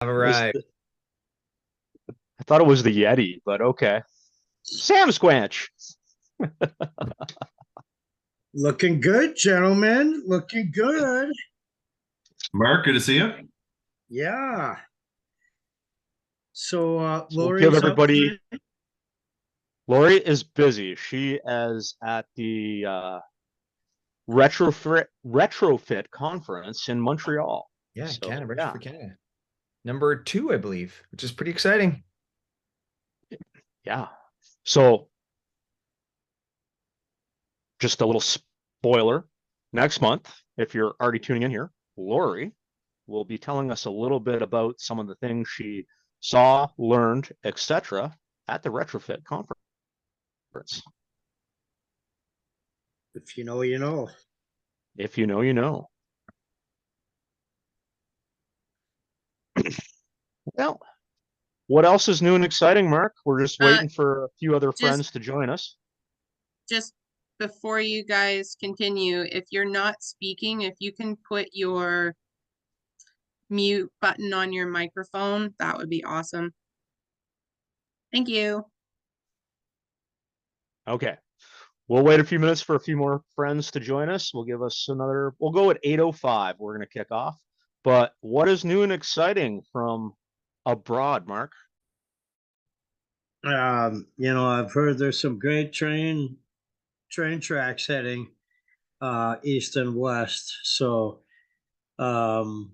All Was right. I thought it was the Yeti, but okay. Sam Squanch. Looking good, gentlemen. Looking good. Mark, good to see you. Yeah. So So we'll give Lori's up everybody. today. Lori is busy. She is at the retrofit conference in Montreal. Yeah, So Canada, Retro yeah, for Canada. Number 2, I believe, which is pretty exciting. yeah. So just a little spoiler. Next month, if you're already tuning in here, Lori will be telling us a little bit about some of the things she saw, learned, etc. at the retrofit conference. If you know, you know. If you know, you know. Well, what else is new and exciting, Mark? We're just Uh, waiting for a few other just friends to join us. just before you guys continue, if you're not speaking, if you can put your mute button on your microphone, that would be awesome. Thank you. Okay. We'll wait a few minutes for a few more friends to join us. We'll give us another, we'll go at 8:05. We're going to kick off. But what is new and exciting from abroad, Mark? I've heard there's some great train tracks heading east and west. So um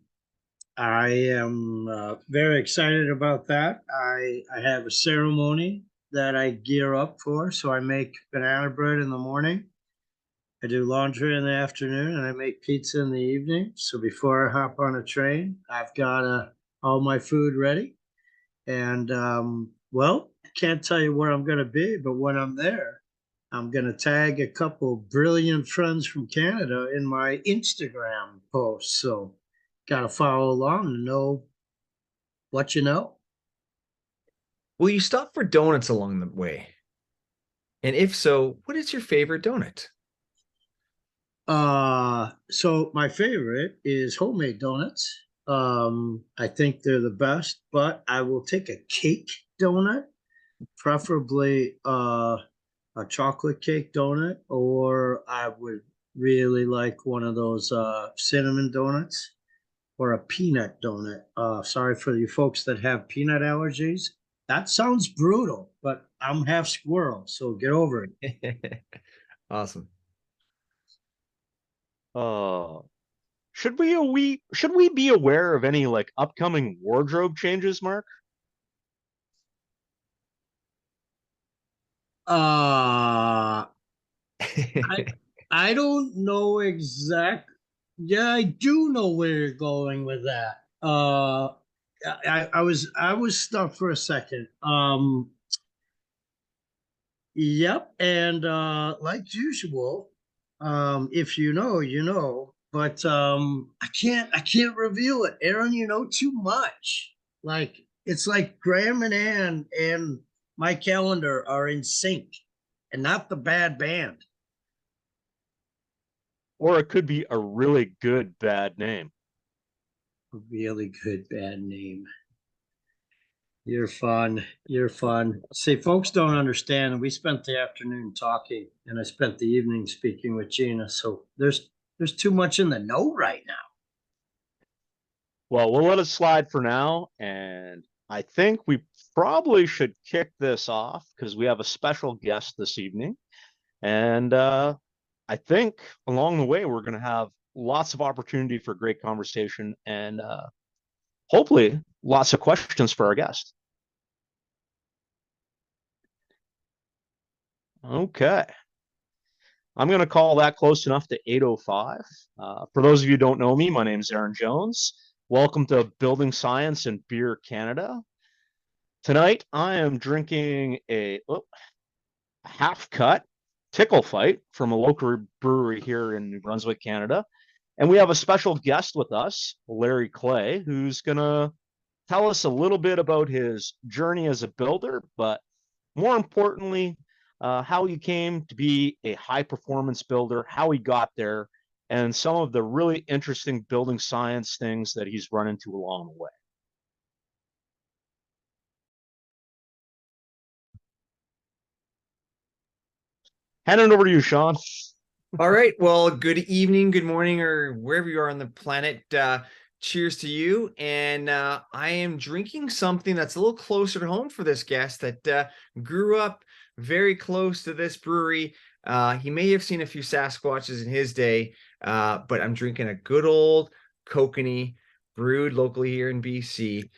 I am very excited about that. I have a ceremony that I gear up for. So I make banana bread in the morning. I do laundry in the afternoon and I make pizza in the evening. So before I hop on a train, I've got all my food ready. And well, I can't tell you where I'm going to be, but when I'm there, I'm going to tag a couple brilliant friends from Canada in my Instagram post. So got to follow along and know what you know. Will you stop for donuts along the way? And if so, what is your favorite donut? So my favorite is homemade donuts. I think they're the best, but I will take a cake donut, preferably a chocolate cake donut, or I would really like one of those cinnamon donuts or a peanut donut. Sorry for you folks that have peanut allergies. That sounds brutal, but I'm half squirrel, so get over it. Awesome. Uh, should we be aware of any like upcoming wardrobe changes, Mark? Uh I I don't know exact. Yeah, I do know where you're going with that. I was stuck for a second. Yep, and like usual, if you know, you know. But I can't reveal it, Aaron. You know too much. Like it's like Graham and Ann and my calendar are in sync, and not the bad band. Or it could be a really good bad name. Really good bad name. You're fun. You're fun. See, folks don't understand. We spent the afternoon talking, and I spent the evening speaking with Gina. So there's too much in the know right now. Well, we'll let it slide for now, and I think we probably should kick this off because we have a special guest this evening. And I think along the way, we're going to have lots of opportunity for great conversation and hopefully lots of questions for our guest. Okay. I'm going to call that close enough to 8:05. For those of you who don't know me, my name is Aaron Jones. Welcome to Building Science and Beer Canada. Tonight, I am drinking a half cut tickle fight from a local brewery here in New Brunswick, Canada. And we have a special guest with us, Larry Clay, who's going to tell us a little bit about his journey as a builder, but more importantly, how he came to be a high performance builder, how he got there, and some of the really interesting building science things that he's run into along the way. Handing it over to you, Sean. All right. Well, good evening, good morning, or wherever you are on the planet. Cheers to you. And I am drinking something that's a little closer to home for this guest that grew up very close to this brewery. He may have seen a few Sasquatches in his day, but I'm drinking a good old kokanee brewed locally here in BC.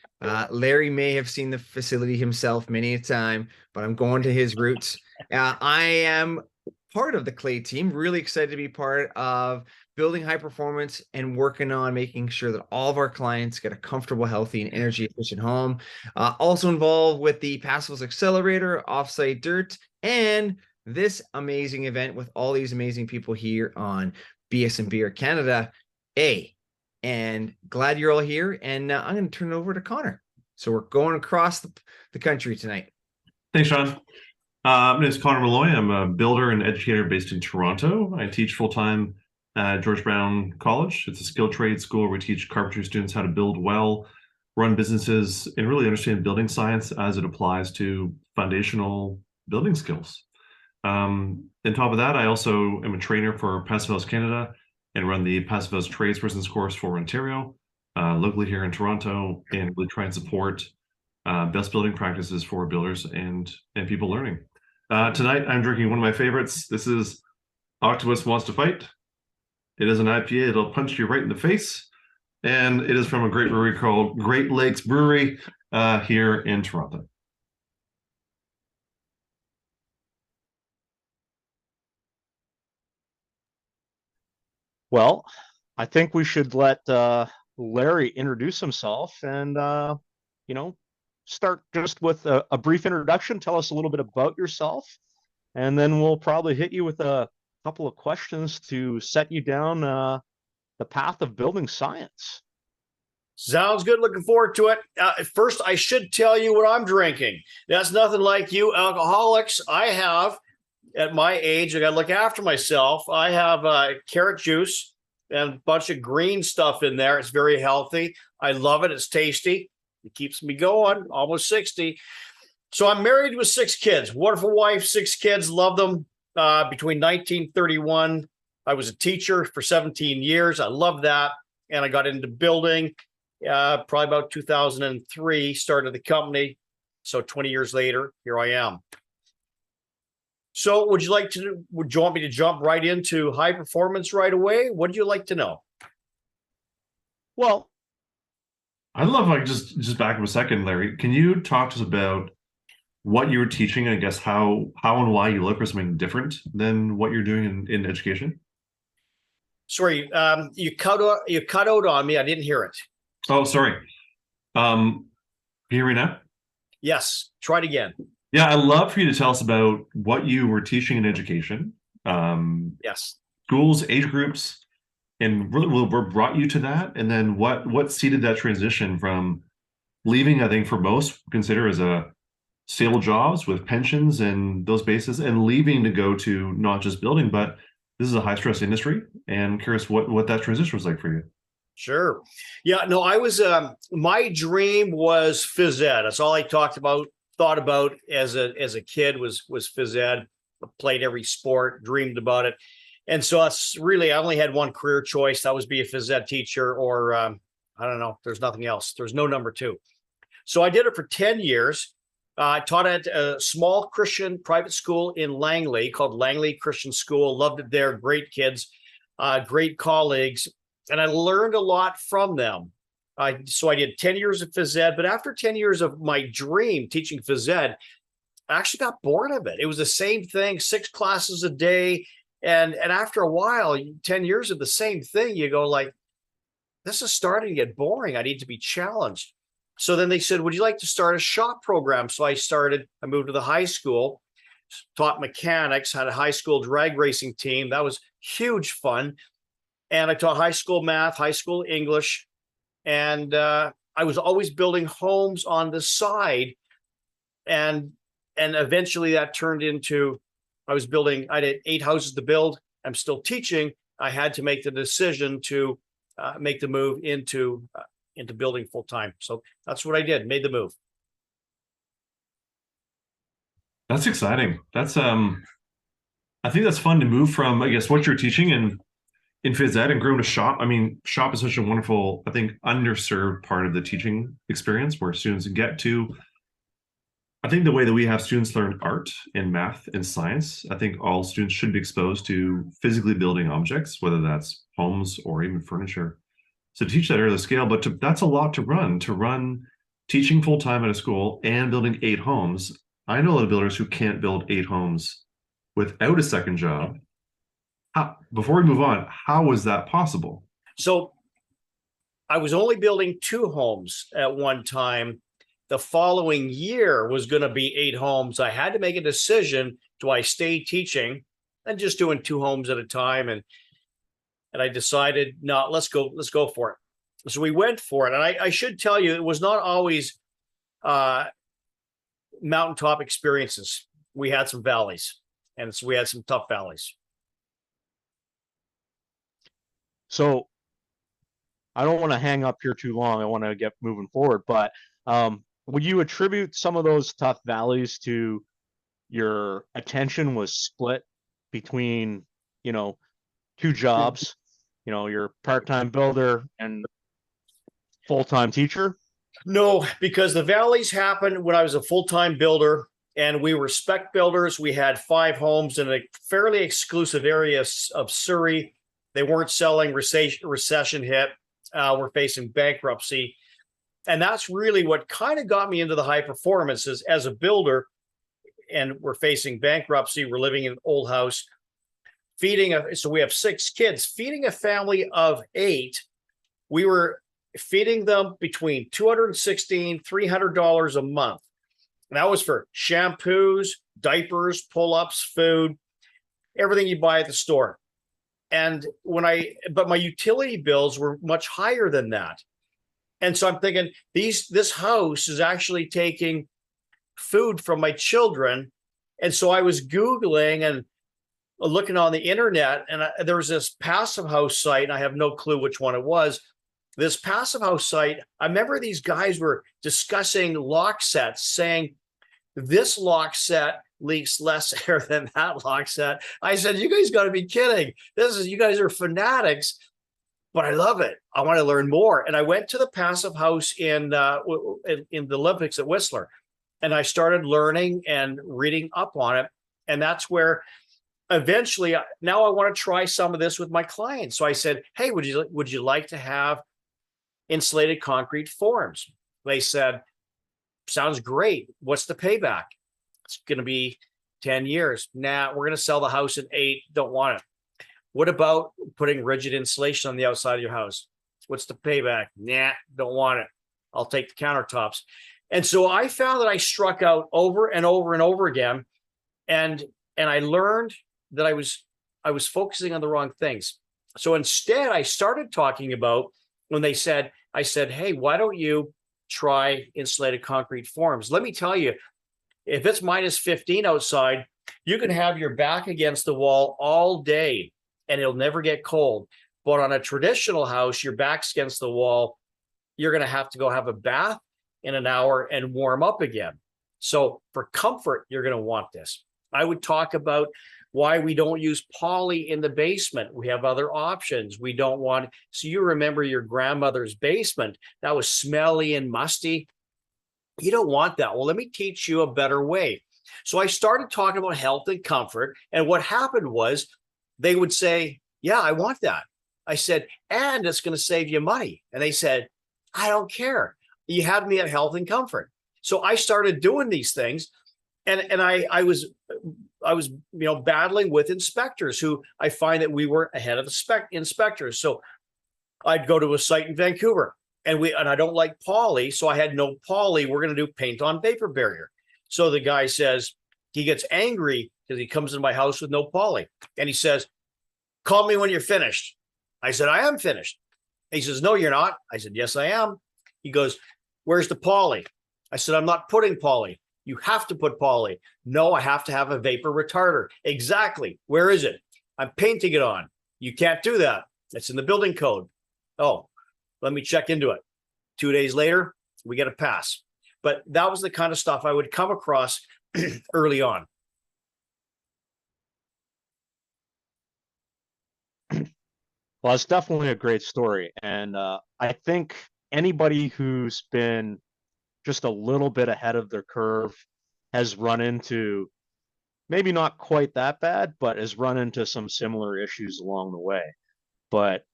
Larry may have seen the facility himself many a time, but I'm going to his roots. I am part of the Clay team, really excited to be part of building high performance and working on making sure that all of our clients get a comfortable, healthy, and energy efficient home. Also involved with the Passives Accelerator, Offsite Dirt, and this amazing event with all these amazing people here on BS&BEER Canada A. And glad you're all here. And I'm going to turn it over to Connor. So we're going across the country tonight. Thanks, Sean. My name is Connor Malloy. I'm a builder and educator based in Toronto. I teach full-time at George Brown College. It's a skilled trade school where we teach carpentry students how to build well, run businesses, and really understand building science as it applies to foundational building skills. On top of that, I also am a trainer for Passives Canada and run the Passives Tradesperson's course for Ontario, locally here in Toronto, and really try and support best building practices for builders and people learning. Tonight, I'm drinking one of my favorites. This is Octopus Wants to Fight. It is an IPA. It'll punch you right in the face. And it is from a great brewery called Great Lakes Brewery here in Toronto. Well, I think we should let Larry introduce himself and, start just with a brief introduction. Tell us a little bit about yourself, and then we'll probably hit you with a couple of questions to set you down the path of building science. Sounds good. Looking forward to it. First, I should tell you what I'm drinking. That's nothing like you alcoholics. I have, at my age, I got to look after myself. I have carrot juice and a bunch of green stuff in there. It's very healthy. I love it. It's tasty. It keeps me going. Almost 60. So I'm married with 6 kids. Wonderful wife, 6 kids. Love them. Between 1931, I was a teacher for 17 years. I love that. And I got into building probably about 2003, started the company. So 20 years later, here I am. So would you want me to jump right into high performance right away? What do you like to know? Well, I'd love like just back up a second, Larry. Can you talk to us about what you were teaching, and I guess how and why you look for something different than what you're doing in education? Sorry, you cut out on me. I didn't hear it. Oh, sorry. Can you hear me now? Yes, try it again. Yeah, I'd love for you to tell us about what you were teaching in education, Yes. schools, age groups, and really what brought you to that, and then what seeded that transition from leaving, I think for most consider as a stable jobs with pensions and those bases, and leaving to go to not just building, but this is a high stress industry, and I'm curious what that transition was like for you. Sure. Yeah, no, I was my dream was phys ed. That's all I thought about as a kid was phys ed. I played every sport, dreamed about it. And so that's really, I only had one career choice. That was be a phys ed teacher, or I don't know, there's nothing else. There's no number 2. So I did it for 10 years. I taught at a small Christian private school in Langley called Langley Christian School. Loved it there. Great kids, great colleagues. And I learned a lot from them. So I did 10 years of phys ed, but after 10 years of my dream teaching phys ed, I actually got bored of it. It was the same thing, 6 classes a day. And after a while, 10 years of the same thing, you go like, this is starting to get boring. I need to be challenged. So then they said, would you like to start a shop program? So I moved to the high school, taught mechanics, had a high school drag racing team. That was huge fun. And I taught high school math, high school English. And I was always building homes on the side. And eventually that turned into, I had 8 houses to build. I'm still teaching. I had to make the decision to make the move into building full time. So that's what I did, made the move. That's exciting. That's I think that's fun to move from, I guess, what you're teaching in phys ed and grow to shop. I mean, shop is such a wonderful, I think, underserved part of the teaching experience where students get to, I think the way that we have students learn art and math and science, I think all students should be exposed to physically building objects, whether that's homes or even furniture. So to teach that early scale, but that's a lot to run teaching full time at a school and building 8 homes. I know a lot of builders who can't build 8 homes without a second job. Before we move on, how was that possible? So I was only building 2 homes at one time. The following year was going to be 8 homes. I had to make a decision. Do I stay teaching and just doing 2 homes at a time? And I decided, no, let's go for it. So we went for it. And I should tell you, it was not always mountaintop experiences. We had some valleys, and so we had some tough valleys. So I don't want to hang up here too long. I want to get moving forward, but would you attribute some of those tough valleys to your attention was split between, 2 jobs, your part-time builder and full-time teacher? No, because the valleys happened when I was a full-time builder, and we were spec builders. We had 5 homes in a fairly exclusive area of Surrey. They weren't selling. Recession hit. We're facing bankruptcy. And that's really what kind of got me into the high performances as a builder. And we're facing bankruptcy. We're living in an old house, so we have 6 kids, feeding a family of 8. We were feeding them between $216, $300 a month. And that was for shampoos, diapers, pull-ups, food, everything you buy at the store. And but my utility bills were much higher than that. And so I'm thinking, this house is actually taking food from my children. And so I was Googling and looking on the internet, and there was this passive house site, and I have no clue which one it was. This passive house site, I remember these guys were discussing lock sets, saying this lock set leaks less air than that lock set. I said, you guys got to be kidding. You guys are fanatics. But I love it. I want to learn more. And I went to the passive house in the Olympics at Whistler, and I started learning and reading up on it. And that's where eventually, now I want to try some of this with my clients. So I said, hey, would you like to have insulated concrete forms? They said, sounds great. What's the payback? It's going to be 10 years. Nah, we're going to sell the house in 8. Don't want it. What about putting rigid insulation on the outside of your house? What's the payback? Nah, don't want it. I'll take the countertops. And so I found that I struck out over and over and over again. And I learned that I was focusing on the wrong things. So instead, I started talking about when I said, hey, why don't you try insulated concrete forms? Let me tell you, if it's minus 15 outside, you can have your back against the wall all day and it'll never get cold. But on a traditional house, your back's against the wall, you're going to have to go have a bath in an hour and warm up again. So for comfort, you're going to want this. I would talk about why we don't use poly in the basement. We have other options. We don't want, so you remember your grandmother's basement, that was smelly and musty. You don't want that. Well, let me teach you a better way. So I started talking about health and comfort. And what happened was they would say, yeah, I want that. I said, and it's going to save you money. And they said, I don't care. You had me at health and comfort. So I started doing these things. And I was battling with inspectors who I find that we were ahead of the inspectors. So I'd go to a site in Vancouver and I don't like poly. So I had no poly. We're going to do paint on vapor barrier. So the guy says, he gets angry because he comes in my house with no poly. And he says, call me when you're finished. I said, I am finished. He says, no, you're not. I said, yes, I am. He goes, where's the poly? I said, I'm not putting poly. You have to put poly. No, I have to have a vapor retarder. Exactly. Where is it? I'm painting it on. You can't do that. It's in the building code. Oh, let me check into it. 2 days later, we get a pass. But that was the kind of stuff I would come across early on. Well, it's definitely a great story. And I think anybody who's been just a little bit ahead of their curve has run into, maybe not quite that bad, but has run into some similar issues along the way. But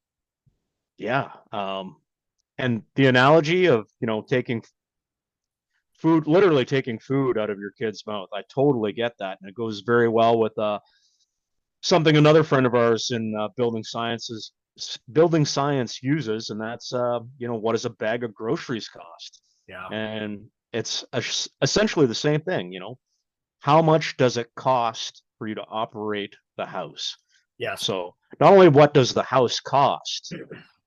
yeah, and the analogy of, taking food, literally taking food out of your kid's mouth, I totally get that. And it goes very well with something another friend of ours in building science uses, and that's what does a bag of groceries cost? Yeah. And it's essentially the same thing. How much does it cost for you to operate the house? Yes. So not only what does the house cost,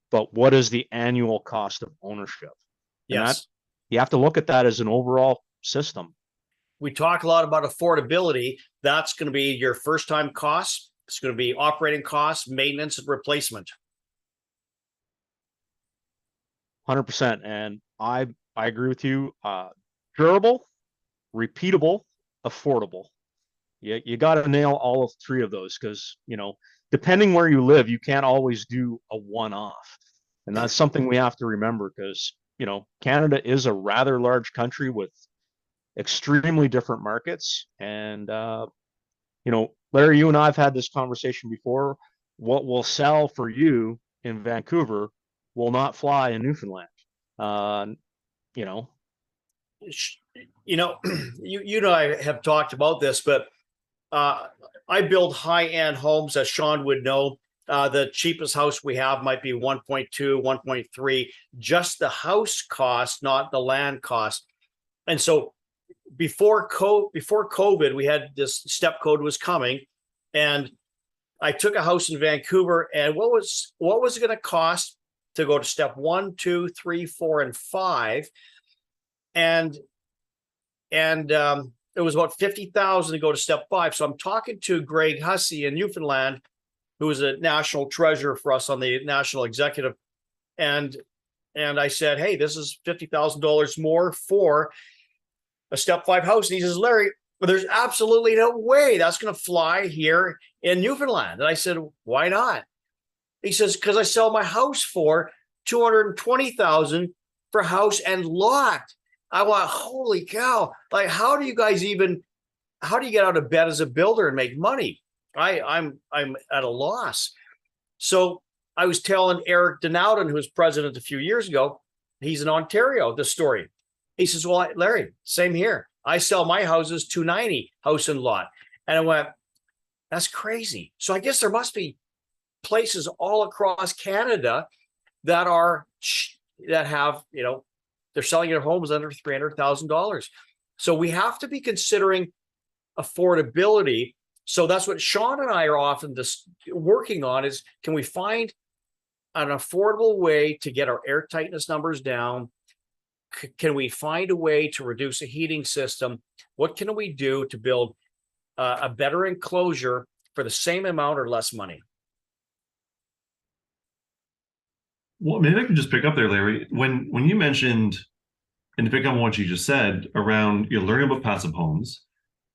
but what is the annual cost of ownership? And that, Yes. you have to look at that as an overall system. We talk a lot about affordability. That's going to be your first time costs. It's going to be operating costs, maintenance, and replacement. 100%. And I agree with you. Durable, repeatable, affordable. You got to nail all of three of those, because, depending where you live, you can't always do a one-off. And that's something we have to remember, because, Canada is a rather large country with extremely different markets. And, Larry, you and I have had this conversation before. What will sell for you in Vancouver will not fly in Newfoundland. You know, You know, I have talked about this, but I build high-end homes, as Sean would know. The cheapest house we have might be 1.2, 1.3, just the house cost, not the land cost. And so before COVID, we had this step code was coming, and I took a house in Vancouver, and what was it going to cost to go to step 1, 2, 3, 4, and 5, and it was about 50,000 to go to step 5. So I'm talking to Greg Hussey in Newfoundland, who is a national treasurer for us on the national executive, and I said, hey, this is $50,000 more for a step 5 house. And he says, Larry, but there's absolutely no way that's going to fly here in Newfoundland. And I said, why not? He says, because I sell my house for $220,000 for house and lot. I went, holy cow! Like, how do you get out of bed as a builder and make money? I'm at a loss. So I was telling Eric Denowden, who was president a few years ago, he's in Ontario, the story. He says, well, Larry, same here. I sell my houses $290 house and lot. And I went, that's crazy. So I guess there must be places all across Canada that have, they're selling their homes under $300,000. So we have to be considering affordability. So that's what Sean and I are often just working on, is can we find an affordable way to get our air tightness numbers down? Can we find a way to reduce a heating system? What can we do to build a better enclosure for the same amount or less money? Well, maybe I can just pick up there, Larry. When you mentioned, and to pick up on what you just said around learning about passive homes,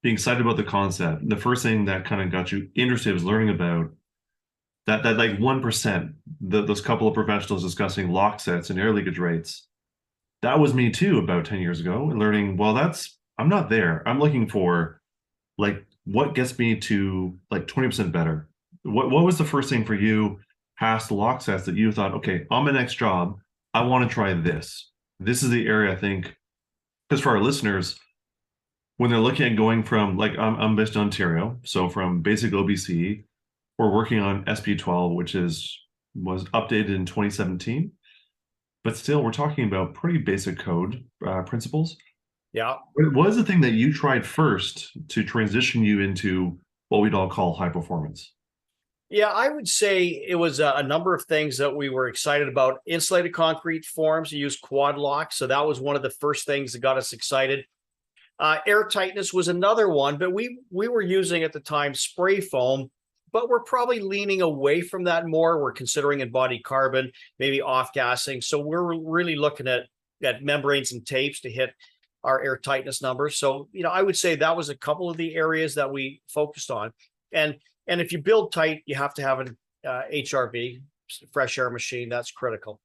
being excited about the concept, the first thing that kind of got you interested was learning about that like 1%, those couple of professionals discussing lock sets and air leakage rates. That was me too about 10 years ago, and learning, well, I'm not there. I'm looking for like what gets me to like 20% better. What was the first thing for you past the lock sets that you thought, okay, on my next job, I want to try this. This is the area I think, because for our listeners, when they're looking at going from, like, I'm based in Ontario, so from basic OBC, we're working on SP12, which was updated in 2017. But still, we're talking about pretty basic code principles. Yeah. What is the thing that you tried first to transition you into what we'd all call high performance? Yeah, I would say it was a number of things that we were excited about. Insulated concrete forms, you use quad lock. So that was one of the first things that got us excited. Air tightness was another one, but we were using at the time spray foam, but we're probably leaning away from that more. We're considering embodied carbon, maybe off gassing. So we're really looking at membranes and tapes to hit our air tightness numbers. So, I would say that was a couple of the areas that we focused on. And if you build tight, you have to have an HRV, fresh air machine, that's critical.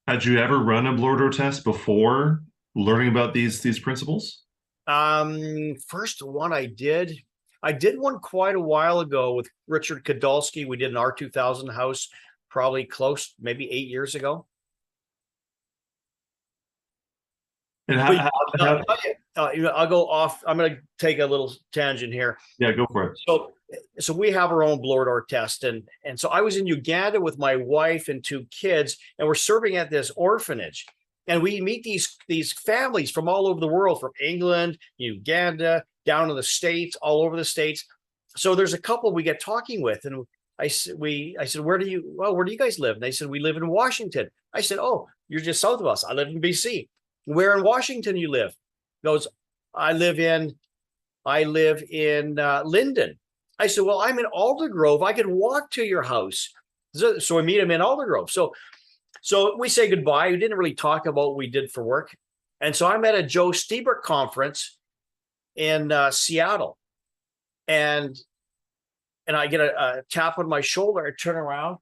Had you ever run a blower door test before learning about these principles? First one I did one quite a while ago with Richard Kadolski. We did an R2000 house, probably close, maybe 8 years ago. And I'll go off. I'm going to take a little tangent here. yeah, go for it. So we have our own blower door test, and so I was in Uganda with my wife and 2 kids, and we're serving at this orphanage, and we meet these families from all over the world, from England, Uganda, down to the States, all over the States. So there's a couple we get talking with, and I said, where do you guys live? And they said, we live in Washington. I said, oh, you're just south of us. I live in BC. Where in Washington you live? He goes, I live in Linden. I said, well, I'm in Aldergrove. I could walk to your house. So we meet him in Aldergrove. So we say goodbye. We didn't really talk about what we did for work. And so I'm at a Joe Stiebert conference in Seattle. And I get a tap on my shoulder. I turn around,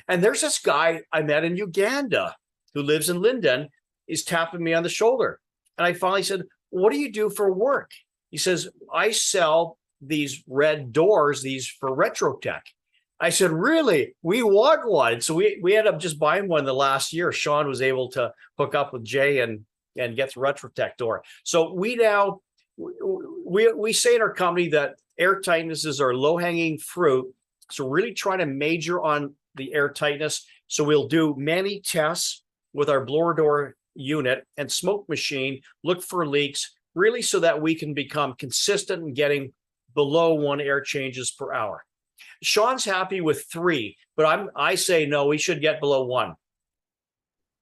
and there's this guy I met in Uganda who lives in Linden. He's tapping me on the shoulder. And I finally said, what do you do for work? He says, I sell these red doors, these for Retrotech. I said, really? We want one. So we ended up just buying one the last year. Sean was able to hook up with Jay and get the Retrotech door. So we now, we say in our company that air tightness is our low-hanging fruit. So really trying to major on the air tightness. So we'll do many tests with our blower door unit and smoke machine, look for leaks, really so that we can become consistent in getting below 1 air changes per hour. Sean's happy with 3, but I say no, we should get below 1.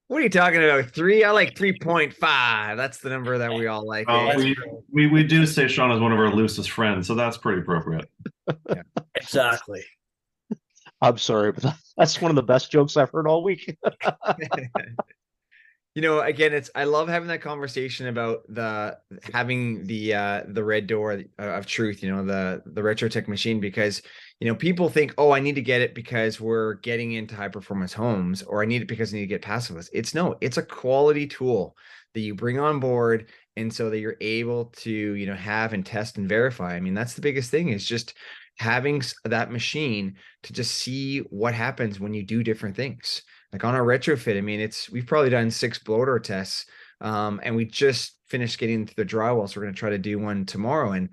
What are you talking about? 3? I like 3.5. That's the number that we all like. We do say Sean is one of our loosest friends, so that's pretty appropriate. Yeah. Exactly. I'm sorry, but that's one of the best jokes I've heard all week. Again, I love having that conversation about having the red door of truth, the Retrotech machine, because people think, oh, I need to get it because we're getting into high performance homes, or I need it because I need to get passively. It's a quality tool that you bring on board, and so that you're able to have and test and verify. I mean, that's the biggest thing, is just having that machine to just see what happens when you do different things. Like on our retrofit, I mean, we've probably done 6 blower door tests, and we just finished getting to the drywall, so we're going to try to do one tomorrow. And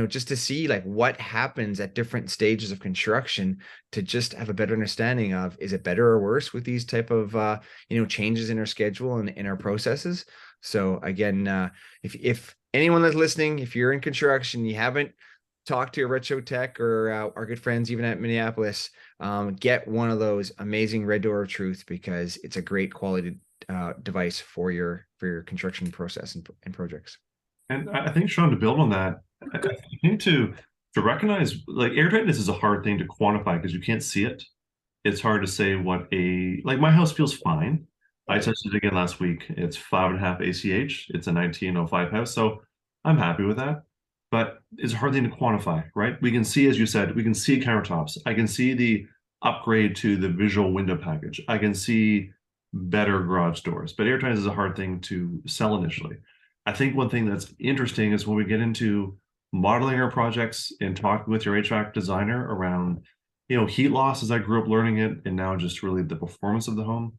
just to see like what happens at different stages of construction, to just have a better understanding of, is it better or worse with these type of changes in our schedule and in our processes. So again, if anyone that's listening, if you're in construction, you haven't talked to your Retrotech or our good friends even at Minneapolis, get one of those amazing red door of truth, because it's a great quality device for your construction process and projects. And I think, Sean, to build on that, I think to recognize, like, air tightness is a hard thing to quantify because you can't see it. It's hard to say like my house feels fine. I tested it again last week. It's 5.5 ACH. It's a 1905 house, so I'm happy with that. But it's a hard thing to quantify, right? We can see, as you said, we can see countertops. I can see the upgrade to the visual window package. I can see better garage doors, but air tightness is a hard thing to sell initially. I think one thing that's interesting is when we get into modeling our projects and talking with your HVAC designer around, heat loss, as I grew up learning it, and now just really the performance of the home.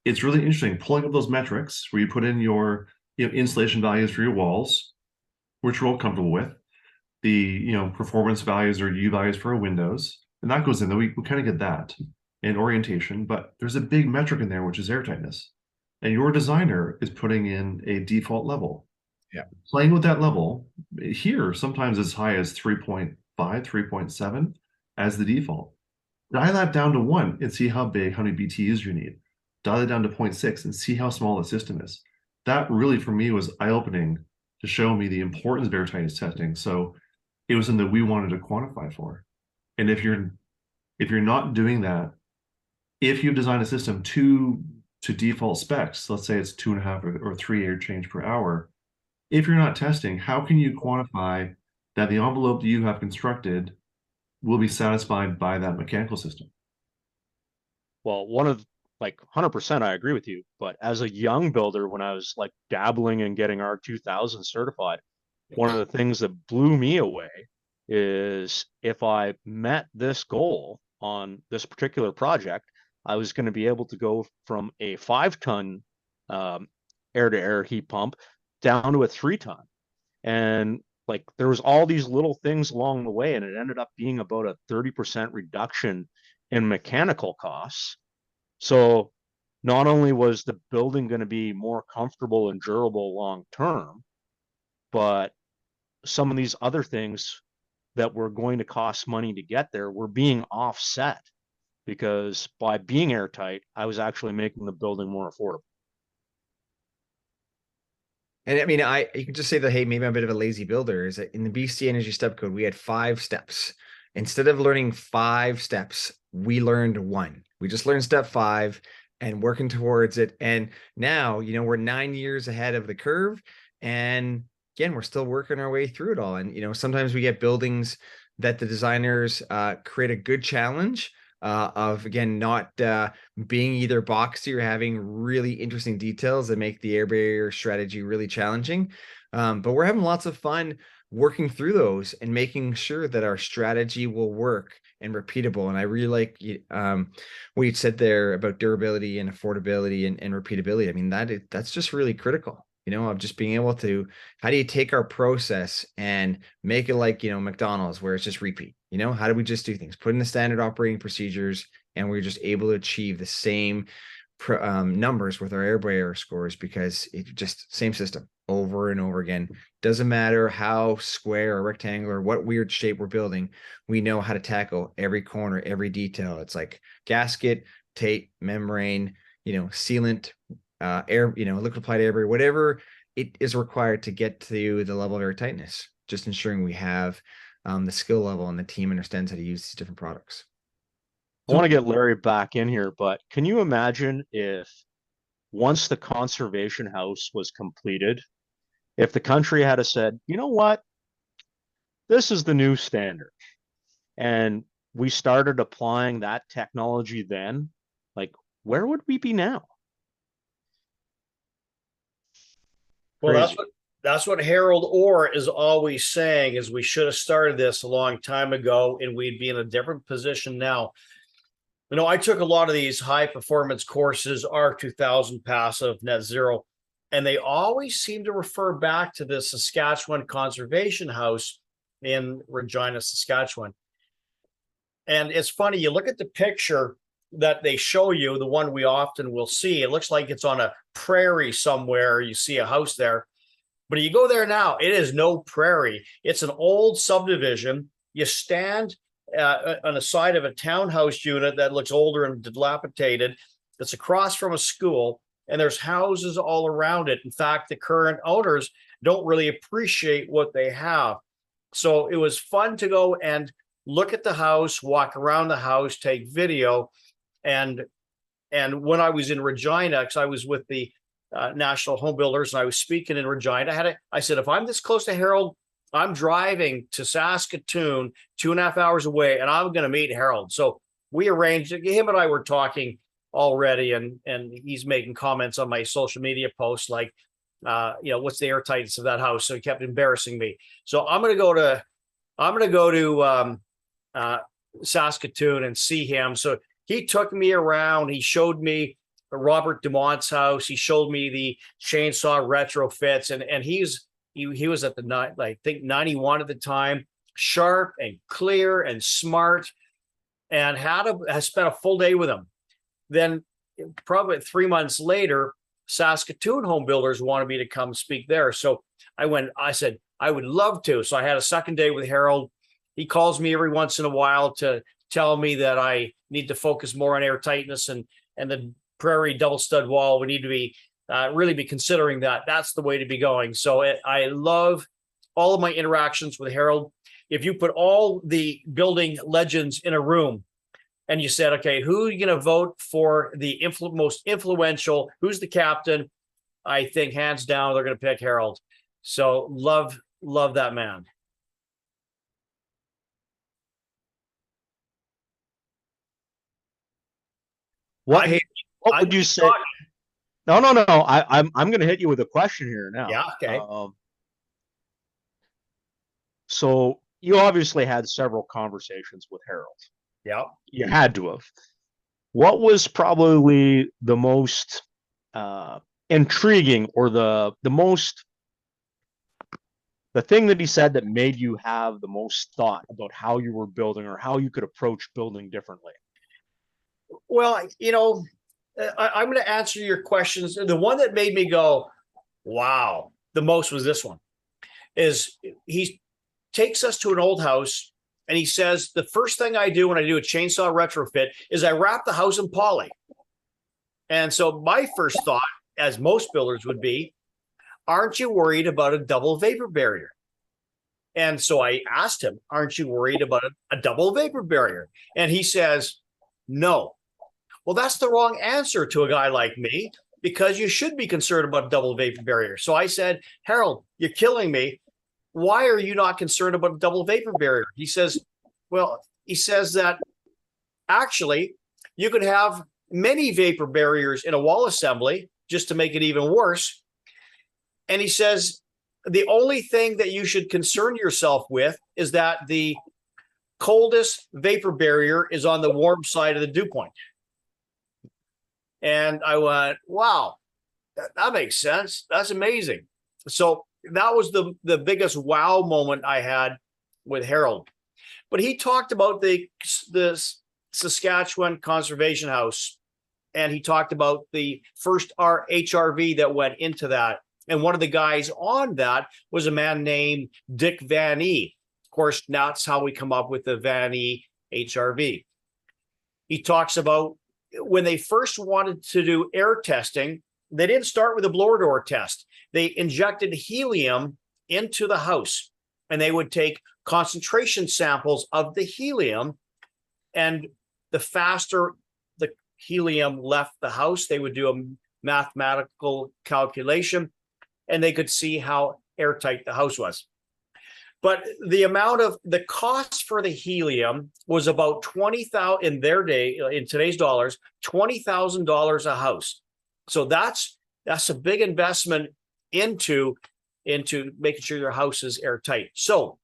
It's really interesting pulling up those metrics where you put in your insulation values for your walls, which we're all comfortable with, the performance values or U values for our windows, and that goes in there. We kind of get that, and orientation, but there's a big metric in there, which is air tightness, and your designer is putting in a default level. Yeah, playing with that level here, sometimes as high as 3.5, 3.7 as the default. Dial that down to 1 and see how many BTUs you need. Dial it down to 0.6 and see how small the system is. That really, for me, was eye-opening to show me the importance of air tightness testing. So it was something that we wanted to quantify for. And if you're not doing that, if you design a system to default specs, let's say it's 2.5 or 3 air change per hour, if you're not testing, how can you quantify that the envelope that you have constructed will be satisfied by that mechanical system? Well, one of like 100% I agree with you, but as a young builder, when I was like dabbling in getting R2000 certified, one of the things that blew me away is if I met this goal on this particular project, I was going to be able to go from a 5-ton air-to-air heat pump down to a 3-ton. And like there was all these little things along the way, and it ended up being about a 30% reduction in mechanical costs. So not only was the building going to be more comfortable and durable long term, but some of these other things that were going to cost money to get there were being offset, because by being airtight, I was actually making the building more affordable. And I mean, you can just say that, hey, maybe I'm a bit of a lazy builder. Is that in the BC Energy Step Code, we had 5 steps. Instead of learning 5 steps, we learned 1. We just learned step 5 and working towards it. And now, we're 9 years ahead of the curve. And again, we're still working our way through it all. And, sometimes we get buildings that the designers create a good challenge of, again, not being either boxy or having really interesting details that make the air barrier strategy really challenging. But we're having lots of fun working through those and making sure that our strategy will work and repeatable. And I really like what you said there about durability and affordability and repeatability. I mean, that's just really critical, of just being able to, how do you take our process and make it like, McDonald's, where it's just repeat? How do we just do things, put in the standard operating procedures, and we're just able to achieve the same numbers with our air barrier scores, because it just same system over and over again. Doesn't matter how square or rectangular, what weird shape we're building, we know how to tackle every corner, every detail. It's like gasket, tape, membrane, sealant, air, liquid applied air barrier, whatever it is required to get to the level of air tightness, just ensuring we have the skill level and the team understands how to use these different products. I want to get Larry back in here, but can you imagine if once the conservation house was completed, if the country had said, you know what, this is the new standard, and we started applying that technology then, like where would we be now? Well, that's what Harold Orr is always saying, is we should have started this a long time ago and we'd be in a different position now. I took a lot of these high performance courses, R2000, passive, net zero, and they always seem to refer back to the Saskatchewan Conservation House in Regina, Saskatchewan. And it's funny, you look at the picture that they show you, the one we often will see, it looks like it's on a prairie somewhere. You see a house there, but you go there now, it is no prairie. It's an old subdivision. You stand on the side of a townhouse unit that looks older and dilapidated. It's across from a school, and there's houses all around it. In fact, the current owners don't really appreciate what they have. So it was fun to go and look at the house, walk around the house, take video. And when I was in Regina, because I was with the National Home Builders and I was speaking in Regina, I said, if I'm this close to Harold, I'm driving to Saskatoon 2.5 hours away, and I'm going to meet Harold. So we arranged it. Him and I were talking already, and he's making comments on my social media posts like, what's the airtightness of that house? So he kept embarrassing me. So I'm going to go to Saskatoon and see him. So he took me around. He showed me Robert Dumont's house. He showed me the chainsaw retrofits, and he was at the, I think, 91 at the time, sharp and clear and smart, and has spent a full day with him. Then probably 3 months later, Saskatoon Home Builders wanted me to come speak there. So I said, I would love to. So I had a second day with Harold. He calls me every once in a while to tell me that I need to focus more on air tightness and the prairie double stud wall. We need to be really be considering that. That's the way to be going. So I love all of my interactions with Harold. If you put all the building legends in a room and you said, okay, who are you going to vote for the most influential? Who's the captain? I think hands down, they're going to pick Harold. So love that man. What, I, what I would you say? No, no, no. I'm going to hit you with a question here now. Yeah. Okay. So you obviously had several conversations with Harold. Yeah. You had to have. What was probably the most intriguing, or the thing that he said that made you have the most thought about how you were building, or how you could approach building differently? Well, I'm going to answer your questions. The one that made me go, wow, the most was this one. Is he takes us to an old house and he says, the first thing I do when I do a chainsaw retrofit is I wrap the house in poly. And so my first thought, as most builders would be, aren't you worried about a double vapor barrier? And so I asked him, aren't you worried about a double vapor barrier? And he says, no. Well, that's the wrong answer to a guy like me, because you should be concerned about double vapor barrier. So I said, Harold, you're killing me. Why are you not concerned about a double vapor barrier? He says, well, he says that actually you could have many vapor barriers in a wall assembly just to make it even worse. And he says, the only thing that you should concern yourself with is that the coldest vapor barrier is on the warm side of the dew point. And I went, wow, that makes sense. That's amazing. So that was the biggest wow moment I had with Harold. But he talked about the Saskatchewan Conservation House, and he talked about the first HRV that went into that. And one of the guys on that was a man named Dick Van E. Of course, that's how we come up with the Van E HRV. He talks about when they first wanted to do air testing, they didn't start with a blower door test. They injected helium into the house, and they would take concentration samples of the helium, and the faster the helium left the house, they would do a mathematical calculation, and they could see how airtight the house was. But the cost for the helium was about $20,000 in their day, in today's dollars, $20,000 a house. So that's a big investment into making sure your house is airtight. So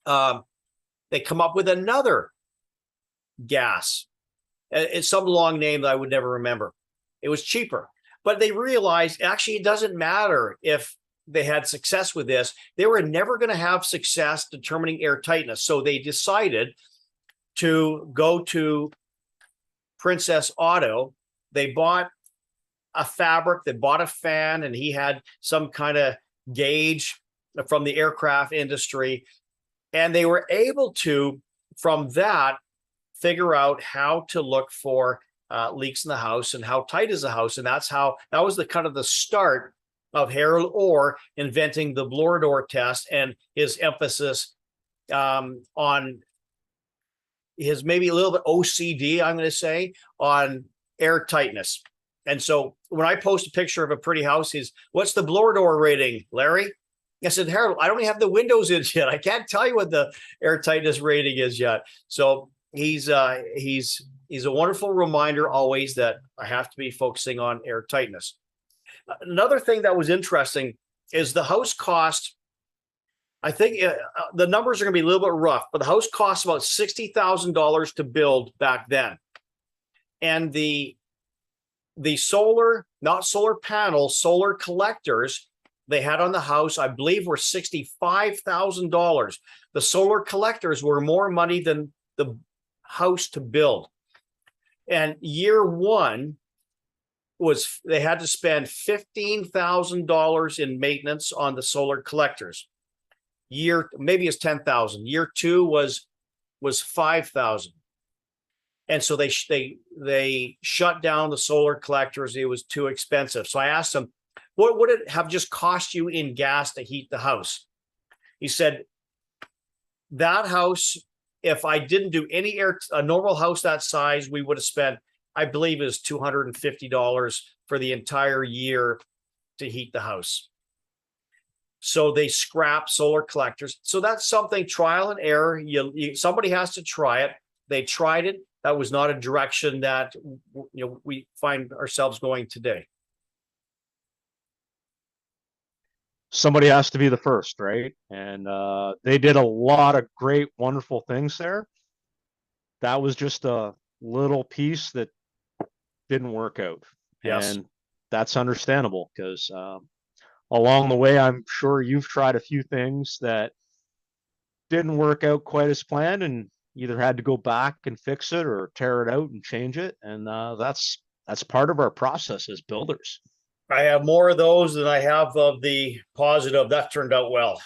they come up with another gas. It's some long name that I would never remember. It was cheaper, but they realized actually it doesn't matter if they had success with this. They were never going to have success determining air tightness. So they decided to go to Princess Auto. They bought a fabric, they bought a fan, and he had some kind of gauge from the aircraft industry. And they were able to, from that, figure out how to look for leaks in the house and how tight is the house. And that was the kind of the start of Harold Orr inventing the blower door test, and his emphasis on his maybe a little bit OCD, I'm going to say, on air tightness. And so when I post a picture of a pretty house, what's the blower door rating, Larry? I said, Harold, I don't even have the windows in yet. I can't tell you what the air tightness rating is yet. So he's a wonderful reminder always that I have to be focusing on air tightness. Another thing that was interesting is the house cost. I think the numbers are going to be a little bit rough, but the house cost about $60,000 to build back then. And the solar, not solar panels, solar collectors they had on the house, I believe, were $65,000. The solar collectors were more money than the house to build. And year one was they had to spend $15,000 in maintenance on the solar collectors. Maybe it's 10,000. Year two was 5,000. And so they shut down the solar collectors. It was too expensive. So I asked them, what would it have just cost you in gas to heat the house? He said, that house, if I didn't do any a normal house that size, we would have spent, I believe it was $250 for the entire year to heat the house. So they scrap solar collectors. So that's something, trial and error. Somebody has to try it. They tried it. that was not a direction that, we find ourselves going today. Somebody has to be the first, right? And they did a lot of great, wonderful things there. That was just a little piece that didn't work out. Yes. And that's understandable because along the way, I'm sure you've tried a few things that didn't work out quite as planned and either had to go back and fix it or tear it out and change it. And that's part of our process as builders. I have more of those than I have of the positive. That turned out well.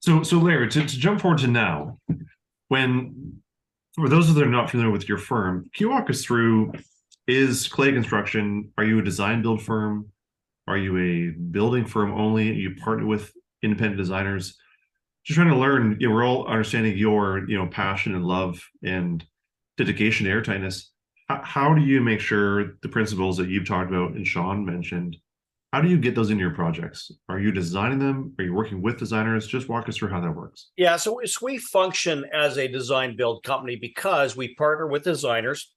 So Larry, to jump forward to now, when for those that are not familiar with your firm, can you walk us through, is Clay Construction, are you a design build firm? Are you a building firm only? Are you partner with independent designers? Just trying to learn, we're all understanding your, passion and love and dedication to airtightness. How do you make sure the principles that you've talked about and Sean mentioned, how do you get those into your projects? Are you designing them? Are you working with designers? Just walk us through how that works. Yeah, so we function as a design build company because we partner with designers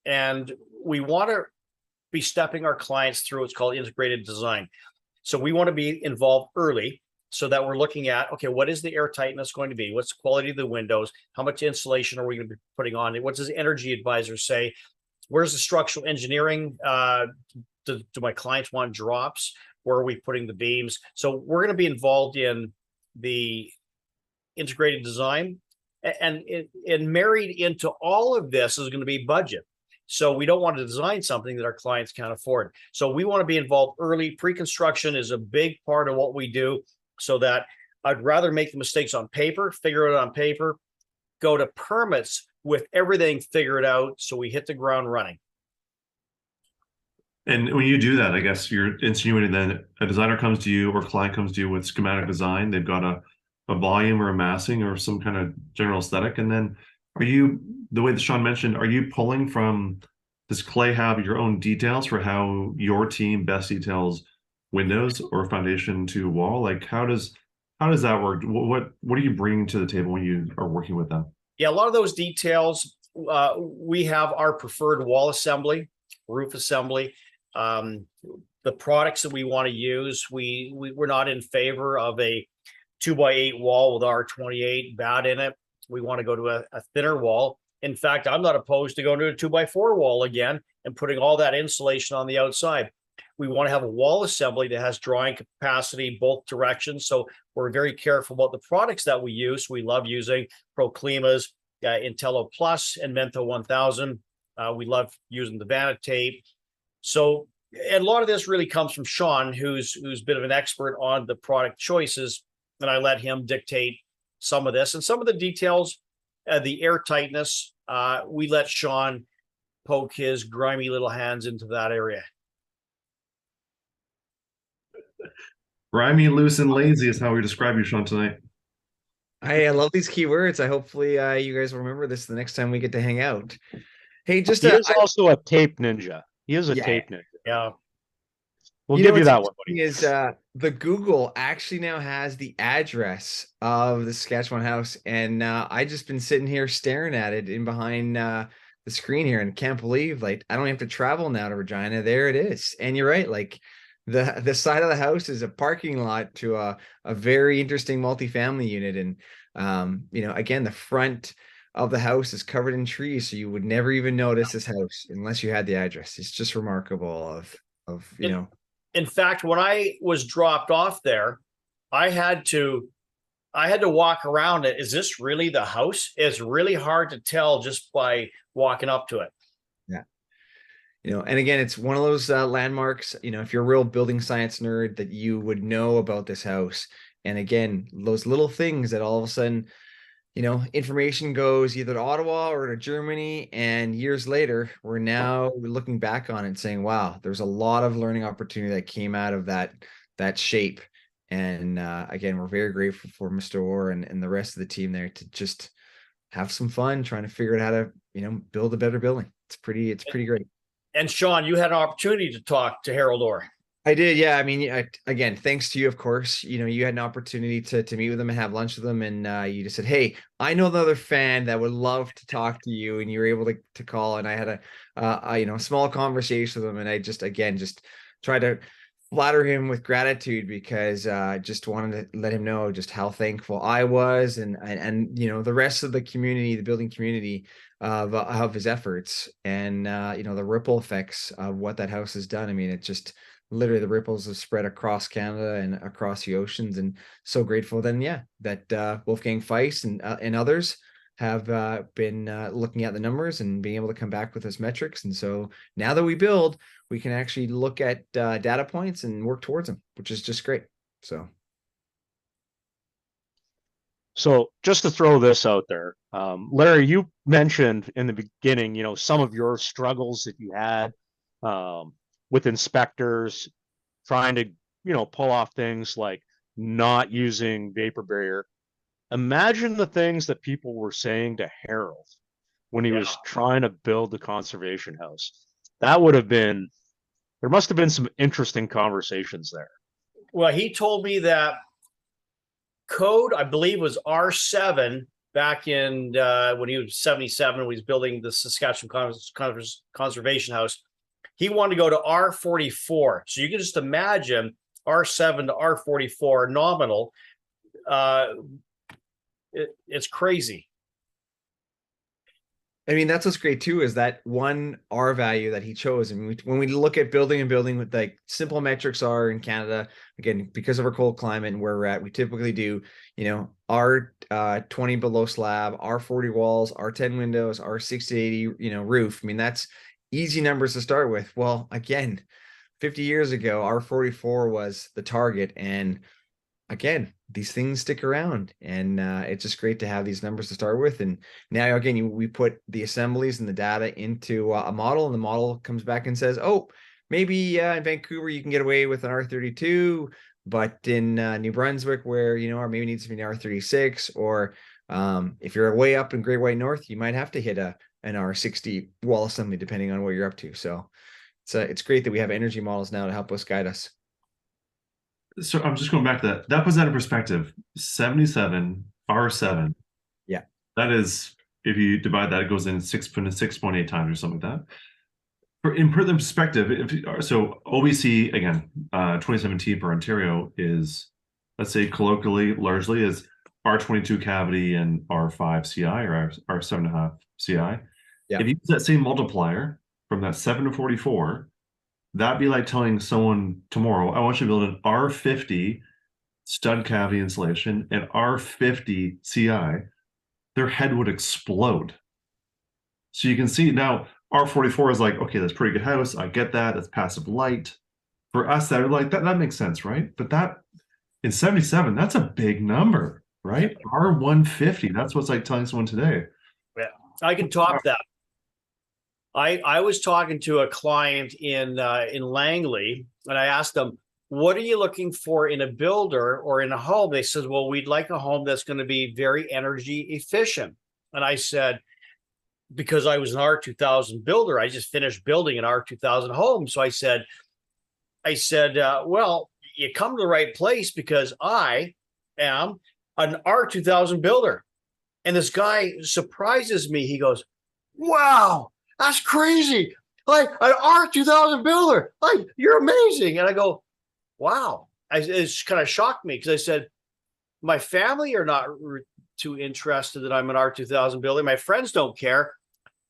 and we want to be stepping our clients through what's called integrated design. So we want to be involved early so that we're looking at, okay, what is the air tightness going to be? What's the quality of the windows? How much insulation are we going to be putting on? What does the energy advisor say? Where's the structural engineering? Do my clients want drops? Where are we putting the beams? So we're going to be involved in the integrated design, and married into all of this is going to be budget. So we don't want to design something that our clients can't afford. So we want to be involved early. Pre-construction is a big part of what we do, so that I'd rather make the mistakes on paper, figure it out on paper, go to permits with everything figured out so we hit the ground running. And when you do that, I guess you're insinuating that a designer comes to you or client comes to you with schematic design. They've got a volume or a massing or some kind of general aesthetic. And then are you, the way that Sean mentioned, are you pulling from, does Clay have your own details for how your team best details windows or foundation to wall? Like how does that work? What are you bringing to the table when you are working with them? Yeah, a lot of those details, we have our preferred wall assembly, roof assembly. The products that we want to use, we're not in favor of a 2x8 wall with R28 bat in it. We want to go to a thinner wall. In fact, I'm not opposed to going to a 2x4 wall again and putting all that insulation on the outside. We want to have a wall assembly that has drawing capacity both directions. So we're very careful about the products that we use. We love using Proclimas, Intello Plus, and Mentho 1000. We love using the Vanitape. So, and a lot of this really comes from Sean, who's a bit of an expert on the product choices, and I let him dictate some of this and some of the details. The air tightness, we let Sean poke his grimy little hands into that area. Grimy, loose, and lazy is how we describe you, Sean, tonight. I love these keywords. I hopefully you guys will remember this the next time we get to hang out. Hey, just he is also a tape ninja. He is a tape ninja. Yeah. We'll give you that one, buddy. Is the Google actually now has the address of the Saskatchewan house, and I just been sitting here staring at it in behind the screen here, and can't believe like I don't have to travel now to Regina. There it is, and you're right. Like the side of the house is a parking lot to a very interesting multifamily unit, and again the front of the house is covered in trees, so you would never even notice this house unless you had the address. It's just remarkable of In fact, when I was dropped off there, I had to walk around it. Is this really the house? It's really hard to tell just by walking up to it. Yeah. And again, it's one of those landmarks, if you're a real building science nerd, that you would know about this house. And again, those little things that all of a sudden, information goes either to Ottawa or to Germany, and years later, we're now looking back on it saying, wow, there's a lot of learning opportunity that came out of that shape. And again, we're very grateful for Mr. Orr and the rest of the team there to just have some fun trying to figure out how to, build a better building. It's pretty great. And Sean, you had an opportunity to talk to Harold Orr. I did, yeah. I mean, again, thanks to you, of course. You had an opportunity to meet with them and have lunch with them, and you just said, "Hey, I know another fan that would love to talk to you," and you were able to call, and I had a small conversation with him, and I just tried to flatter him with gratitude because just wanted to let him know just how thankful I was, and the rest of the community, the building community of his efforts, and the ripple effects of what that house has done. I mean, it just literally the ripples have spread across Canada and across the oceans, and so grateful then, yeah, that Wolfgang Feist and others have been looking at the numbers and being able to come back with those metrics. And so now that we build, we can actually look at data points and work towards them, which is just great. So just to throw this out there, Larry, you mentioned in the beginning, some of your struggles that you had with inspectors trying to, pull off things like not using vapor barrier. Imagine the things that people were saying to Harold when he was trying to build the conservation house. That would have been, there must have been some interesting conversations there. Well, he told me that code, I believe, was R7 back in when he was 77, when he was building the Saskatchewan Conservation House. He wanted to go to R44. So you can just imagine R7 to R44 nominal. It's crazy. I mean, that's what's great too, is that one R value that he chose. I mean, when we look at building and building, with like simple metrics are in Canada, again, because of our cold climate and where we're at, we typically do, R 20 below slab, R 40 walls, R 10 windows, R 60 80, roof. I mean, that's easy numbers to start with. Well, again, 50 years ago, R 44 was the target. And again, these things stick around, and it's just great to have these numbers to start with. And now again, we put the assemblies and the data into a model, and the model comes back and says, oh, maybe in Vancouver you can get away with an R32, but in New Brunswick, where or maybe needs to be an R36, or if you're way up in Great White North, you might have to hit an R60 wall assembly depending on what you're up to. So it's great that we have energy models now to help us guide us. So I'm just going back to that. That puts that in perspective. 77 R7. Yeah. That is, if you divide that, it goes in 6.8 times or something like that. In perspective, so OBC again, 2017 for Ontario is, let's say colloquially, largely is R22 cavity and R5 CI or R7.5 CI. Yeah. If you use that same multiplier from that 7 to 44, that'd be like telling someone tomorrow, I want you to build an R50 stud cavity insulation and R50 CI. Their head would explode. So you can see now R44 is like, okay, that's a pretty good house. I get that. That's passive light. For us, that are like that makes sense, right? But that in 77, that's a big number, right? R150. That's what's like telling someone today. Yeah, I can top that. I was talking to a client in Langley, and I asked them, what are you looking for in a builder or in a home? They said, well, we'd like a home that's going to be very energy efficient. And I said, because I was an R2000 builder, I just finished building an R2000 home. So I said, well, you come to the right place, because I am an R2000 builder. And this guy surprises me. He goes, wow, that's crazy. Like an R2000 builder. Like, you're amazing. And I go, wow. It's kind of shocked me, because I said, my family are not too interested that I'm an R2000 builder. My friends don't care.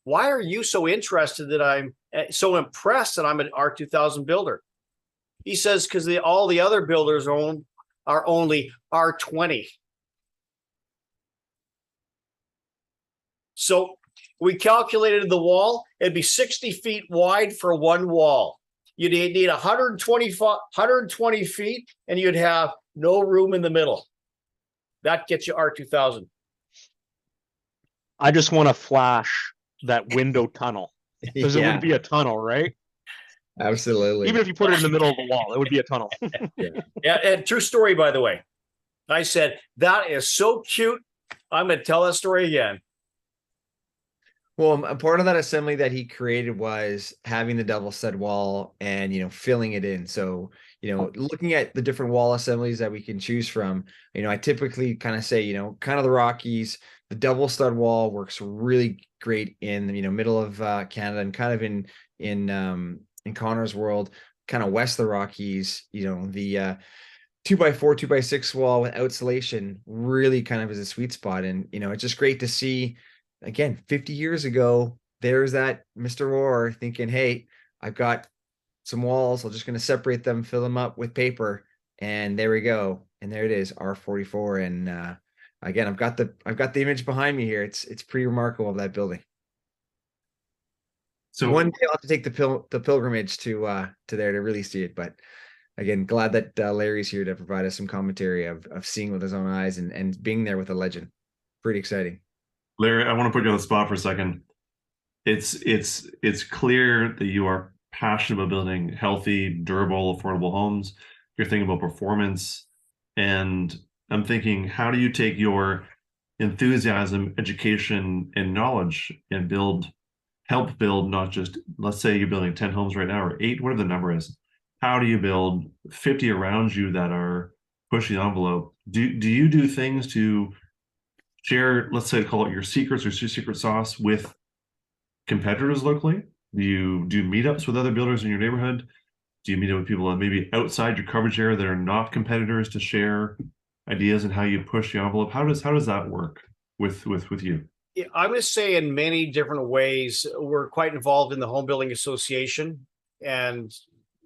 Why are you so interested that I'm so impressed that I'm an R2000 builder? He says, because all the other builders are only R20. So we calculated the wall. It'd be 60 feet wide for one wall. You'd need 120 feet, and you'd have no room in the middle. That gets you R2000. I just want to flash that window tunnel, because it would be a tunnel, right? Absolutely. Even if you put it in the middle of the wall, it would be a tunnel. Yeah, and true story, by the way. I said, that is so cute. I'm going to tell that story again. Well, a part of that assembly that he created was having the double stud wall and, filling it in. So, looking at the different wall assemblies that we can choose from, I typically kind of say, kind of the Rockies, the double stud wall works really great in the middle of Canada, and kind of in Connor's world, kind of west of the Rockies, the 2x4, 2x6 wall with insulation really kind of is a sweet spot. And, it's just great to see, again, 50 years ago, there's that Mr. Rohr thinking, hey, I've got some walls. I'm just going to separate them, fill them up with paper. And there we go. And there it is, R44. And again, I've got the image behind me here. It's pretty remarkable of that building. So one day I'll have to take the pilgrimage to there to really see it. But again, glad that Larry's here to provide us some commentary of seeing with his own eyes and being there with a legend. Pretty exciting. Larry, I want to put you on the spot for a second. It's clear that you are passionate about building healthy, durable, affordable homes. You're thinking about performance, and I'm thinking, how do you take your enthusiasm, education, and knowledge and help build not just, let's say you're building 10 homes right now, or 8, whatever the number is. How do you build 50 around you that are pushing the envelope? Do you do things to share, let's say, call it your secrets or your secret sauce with competitors locally? Do you do meetups with other builders in your neighborhood? Do you meet up with people maybe outside your coverage area that are not competitors to share ideas and how you push the envelope? How does that work with you? Yeah, I'm going to say in many different ways. We're quite involved in the Home Building Association, and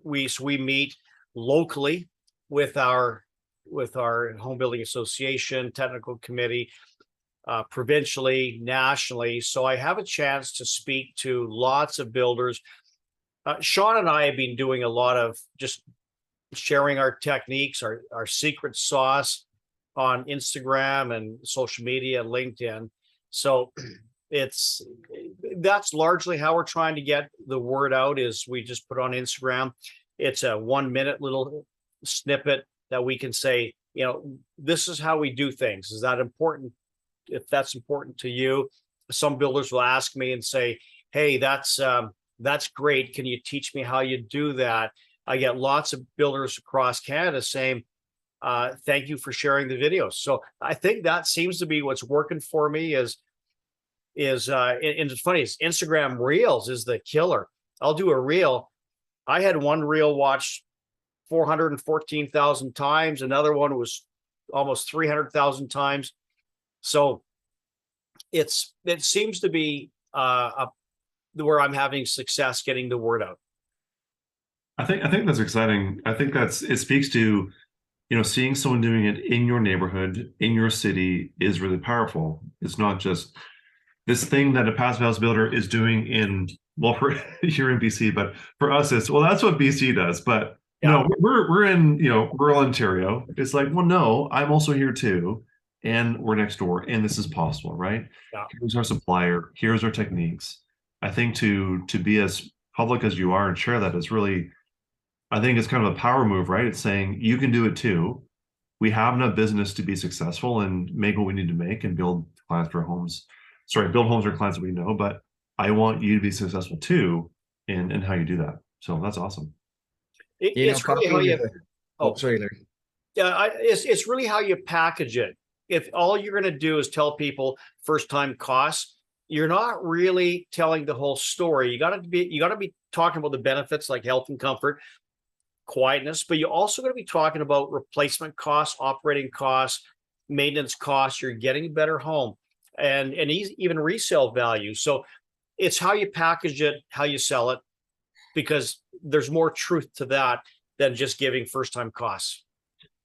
we meet locally with our Home Building Association technical committee, provincially, nationally. So I have a chance to speak to lots of builders. Sean and I have been doing a lot of just sharing our techniques, our secret sauce on Instagram and social media and LinkedIn. So that's largely how we're trying to get the word out, is we just put on Instagram. It's a 1-minute little snippet that we can say, this is how we do things. Is that important? If that's important to you, some builders will ask me and say, hey, that's great. Can you teach me how you do that? I get lots of builders across Canada saying, thank you for sharing the videos. So I think that seems to be what's working for me and it's funny, is Instagram Reels is the killer. I'll do a reel. I had one reel watched 414,000 times. Another one was almost 300,000 times. So it seems to be where I'm having success getting the word out. I think that's exciting. I think it speaks to, seeing someone doing it in your neighborhood, in your city, is really powerful. It's not just this thing that a passive house builder is doing for here in BC, but for us, that's what BC does. But no, we're in, rural Ontario. It's like, well, no, I'm also here too. And we're next door, and this is possible, right? Yeah. Here's our supplier. Here's our techniques. I think to be as public as you are and share that is really, I think it's kind of a power move, right? It's saying you can do it too. We have enough business to be successful and make what we need to make and build homes for clients that we know. But I want you to be successful too in how you do that. So that's awesome. It's really how you. Sorry, Larry. Yeah, it's really how you package it. If all you're going to do is tell people first time costs, you're not really telling the whole story. You got to be talking about the benefits like health and comfort, quietness, but you also got to be talking about replacement costs, operating costs, maintenance costs. You're getting a better home and even resale value. So it's how you package it, how you sell it, because there's more truth to that than just giving first time costs.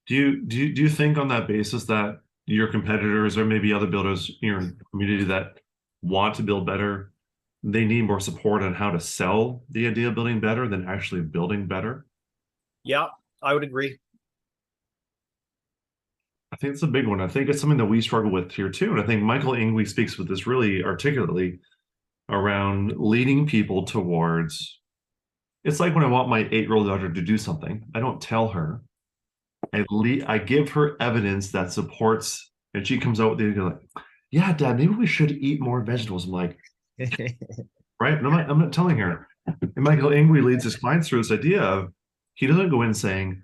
Do you think on that basis that your competitors or maybe other builders in your community that want to build better, they need more support on how to sell the idea of building better than actually building better? Yeah, I would agree. I think it's a big one. I think it's something that we struggle with here too. And I think Michael Ingwe speaks with this really articulately around leading people towards, it's like when I want my 8-year-old daughter to do something, I don't tell her. I give her evidence that supports, and she comes out with the idea like, yeah, Dad, maybe we should eat more vegetables. I'm like, right? And I'm not telling her. And Michael Ingwe leads his clients through this idea of, He doesn't go in saying,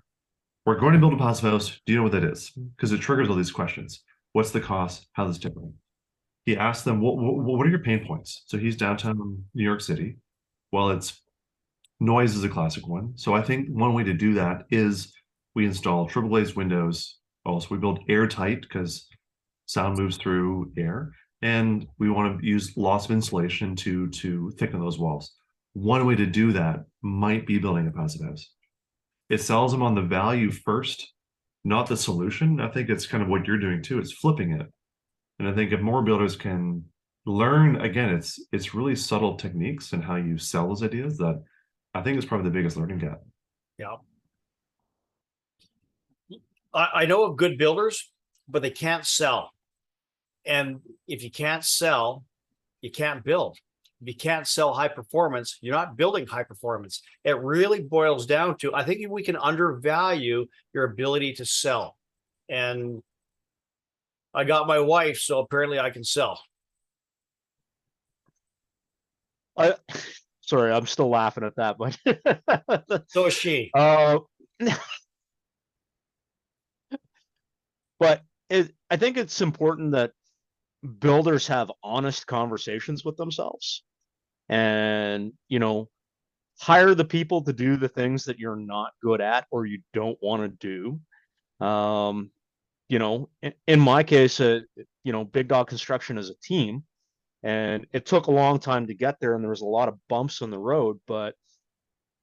we're going to build a passive house. Do you know what that is? Because it triggers all these questions. What's the cost? How is this different? He asks them, what are your pain points? So he's downtown New York City. Well, it's noise is a classic one. So I think one way to do that is we install triple glazed windows. Also, we build airtight because sound moves through air, and we want to use lots of insulation to thicken those walls. One way to do that might be building a passive house. It sells them on the value first, not the solution. I think it's kind of what you're doing too. It's flipping it. And I think if more builders can learn, again, it's really subtle techniques and how you sell those ideas that I think is probably the biggest learning gap. Yeah. I know of good builders, but they can't sell. And if you can't sell, you can't build. If you can't sell high performance, you're not building high performance. It really boils down to, I think if we can undervalue your ability to sell. And I got my wife, so apparently I can sell. Sorry, I'm still laughing at that, but So is she. But I think it's important that builders have honest conversations with themselves, and hire the people to do the things that you're not good at or you don't want to do. In my case, Big Dog Construction is a team, and it took a long time to get there, and there was a lot of bumps on the road, but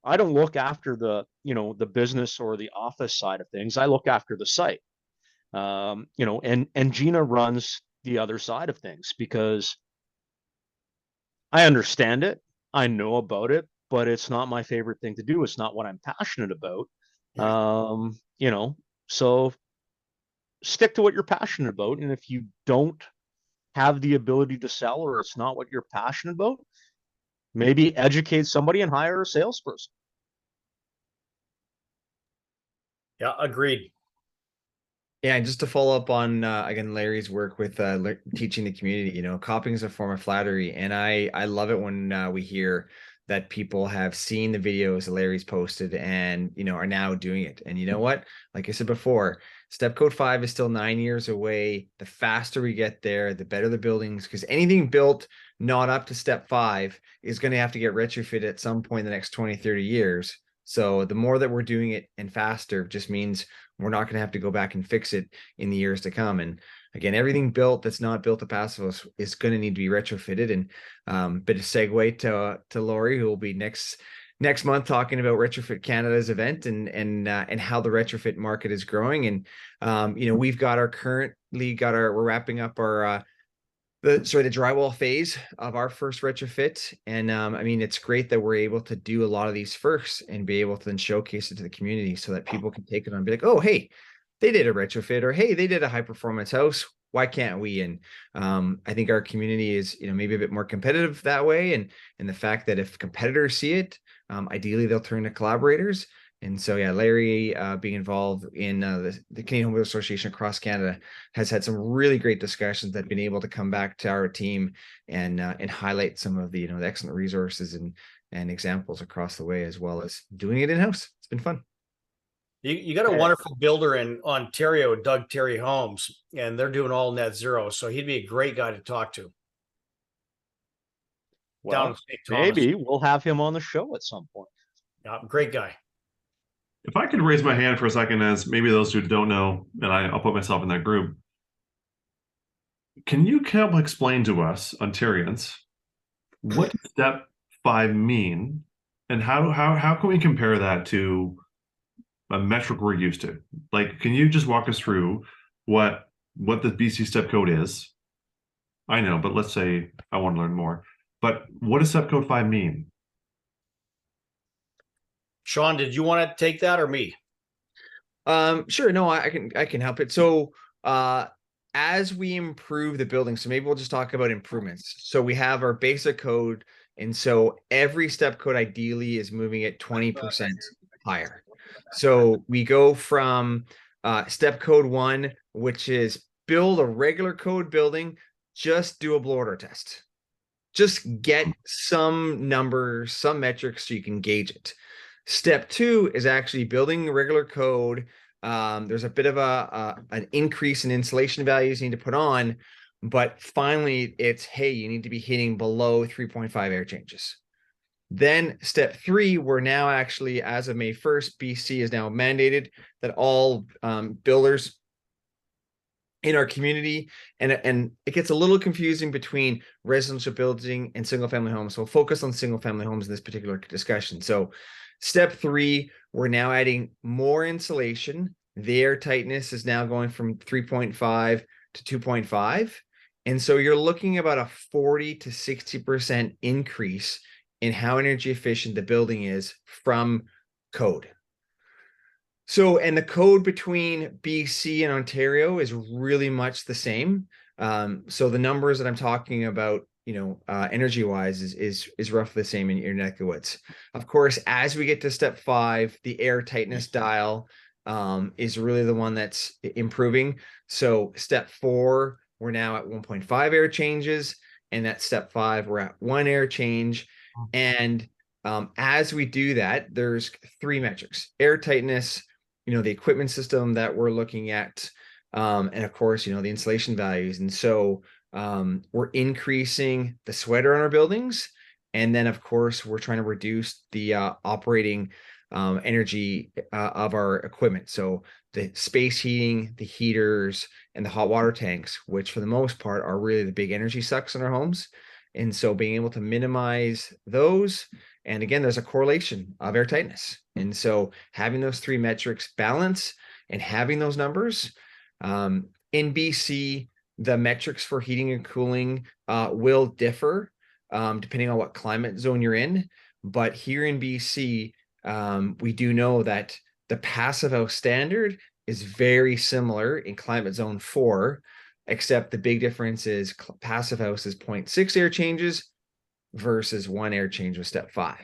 I don't look after the business or the office side of things. I look after the site. And Gina runs the other side of things because I understand it. I know about it, but it's not my favorite thing to do. It's not what I'm passionate about. So stick to what you're passionate about. And if you don't have the ability to sell, or it's not what you're passionate about, maybe educate somebody and hire a salesperson. Yeah, agreed. Yeah, and just to follow up on again Larry's work with teaching the community, copying is a form of flattery, and I love it when we hear that people have seen the videos that Larry's posted and are now doing it. And you know what? Like I said before, Step Code 5 is still 9 years away. The faster we get there, the better the buildings, because anything built not up to Step 5 is going to have to get retrofitted at some point in the next 20, 30 years. So the more that we're doing it and faster just means we're not going to have to go back and fix it in the years to come. And again, everything built that's not built to passive is going to need to be retrofitted. And bit of segue to Lori, who will be next month talking about Retrofit Canada's event and how the retrofit market is growing. And we're wrapping up our the drywall phase of our first retrofit. And it's great that we're able to do a lot of these first and be able to then showcase it to the community so that people can take it on and be like, oh, hey, they did a retrofit, or hey, they did a high performance house. Why can't we? And I think our community is, maybe a bit more competitive that way. And the fact that if competitors see it, ideally they'll turn to collaborators. And so, yeah, Larry, being involved in the Canadian Home Builders Association across Canada, has had some really great discussions that have been able to come back to our team and highlight some of the the excellent resources and examples across the way, as well as doing it in house. It's been fun. You got a wonderful builder in Ontario, Doug Terry Homes, and they're doing all net zero. So he'd be a great guy to talk to. Well, maybe we'll have him on the show at some point. Yeah, great guy. If I could raise my hand for a second, as maybe those who don't know, and I'll put myself in that group. Can you help explain to us, Ontarians, what does Step 5 mean, and how can we compare that to a metric we're used to? Like, can you just walk us through what the BC Step Code is? I know, but let's say I want to learn more. But what does Step Code 5 mean? Sean, did you want to take that or me? Sure. No, I can help it. So as we improve the building, so maybe we'll just talk about improvements. So we have our basic code, and so every step code ideally is moving at 20% higher. So we go from step code 1, which is build a regular code building, just do a blow order test. Just get some numbers, some metrics so you can gauge it. Step 2 is actually building regular code. There's a bit of an increase in insulation values you need to put on, but finally it's, hey, you need to be hitting below 3.5 air changes. Then step 3, we're now actually, as of May 1st, BC is now mandated that all builders in our community, and it gets a little confusing between residential building and single family homes. So we'll focus on single family homes in this particular discussion. So step 3, we're now adding more insulation. The air tightness is now going from 3.5 to 2.5. And so you're looking about a 40 to 60% increase in how energy efficient the building is from code. So, and the code between BC and Ontario is really much the same. So the numbers that I'm talking about, energy wise is roughly the same in your neck of woods. Of course, as we get to step 5, the air tightness dial is really the one that's improving. So step 4, we're now at 1.5 air changes, and at step 5, we're at 1 air change. And as we do that, there's 3 metrics: air tightness, the equipment system that we're looking at, and of course, the insulation values. And so we're increasing the sweater on our buildings. And then, of course, we're trying to reduce the operating energy of our equipment. So the space heating, the heaters, and the hot water tanks, which for the most part are really the big energy sucks in our homes. And so being able to minimize those, and again, there's a correlation of air tightness. And so having those 3 metrics balance and having those numbers, in BC, the metrics for heating and cooling will differ depending on what climate zone you're in. But here in BC, we do know that the passive house standard is very similar in climate zone 4, except the big difference is passive house is 0.6 air changes versus 1 air change with step 5.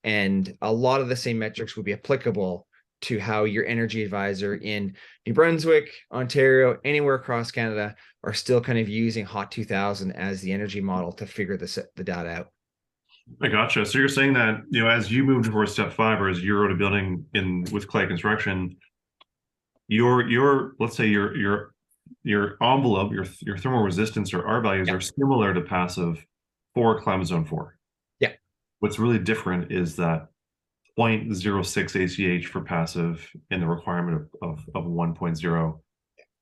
And a lot of the same metrics would be applicable to how your energy advisor in New Brunswick, Ontario, anywhere across Canada are still kind of using HOT 2000 as the energy model to figure the data out. I gotcha. So you're saying that, as you move towards step 5, or as you wrote a building with clay construction, let's say your envelope, your thermal resistance or R values are similar to passive for climate zone 4. Yeah. What's really different is that 0.06 ACH for passive and the requirement of 1.0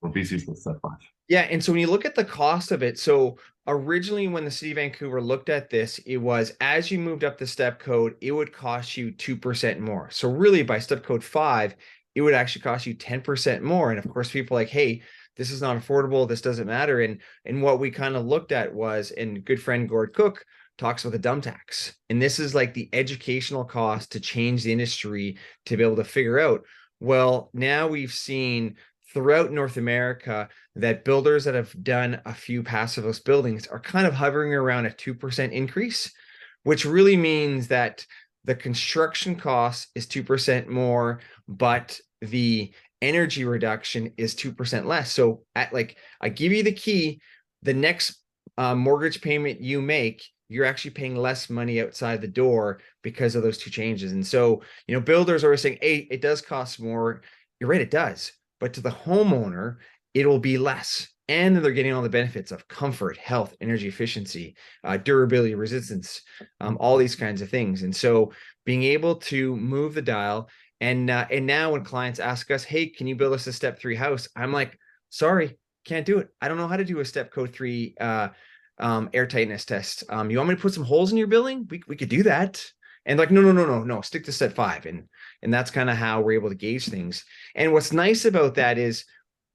for BC step 5. Yeah, and so when you look at the cost of it, so originally when the city of Vancouver looked at this, it was as you moved up the step code, it would cost you 2% more. So really by step code 5, it would actually cost you 10% more. And of course, people are like, hey, this is not affordable. This doesn't matter. And what we kind of looked at was, and good friend Gord Cook talks about the dumb tax. And this is like the educational cost to change the industry to be able to figure out, well, now we've seen throughout North America that builders that have done a few passive house buildings are kind of hovering around a 2% increase, which really means that the construction cost is 2% more, but the energy reduction is 2% less. So I give you the key, the next mortgage payment you make, you're actually paying less money outside the door because of those 2 changes. And so, builders are saying, hey, it does cost more. You're right, it does. But to the homeowner, it'll be less. And then they're getting all the benefits of comfort, health, energy efficiency, durability, resistance, all these kinds of things. And so being able to move the dial, and now when clients ask us, hey, can you build us a step 3 house? I'm like, sorry, can't do it. I don't know how to do a step code 3 air tightness test. You want me to put some holes in your building? We could do that. And like, no, stick to step 5. And that's kind of how we're able to gauge things. And what's nice about that is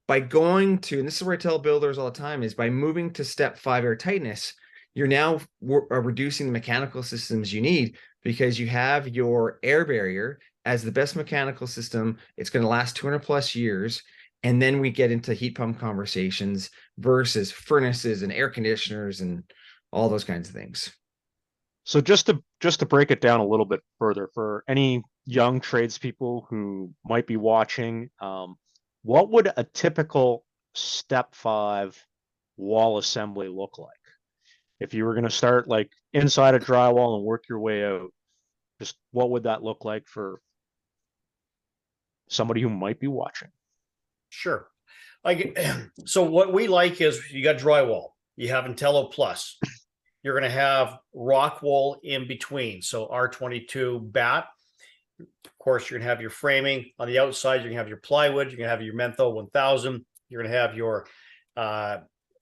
by going to, and this is where I tell builders all the time, is by moving to step 5 air tightness, you're now reducing the mechanical systems you need, because you have your air barrier as the best mechanical system. It's going to last 200 plus years. And then we get into heat pump conversations versus furnaces and air conditioners and all those kinds of things. So just to break it down a little bit further for any young tradespeople who might be watching, what would a typical step 5 wall assembly look like? If you were going to start like inside a drywall and work your way out, Just what would that look like for somebody who might be watching? Sure. So what we like is you got drywall, you have Intello Plus, you're going to have rock wool in between. So R22 bat. Of course, you're going to have your framing on the outside. You're going to have your plywood. You're going to have your Mentho 1000. You're going to have your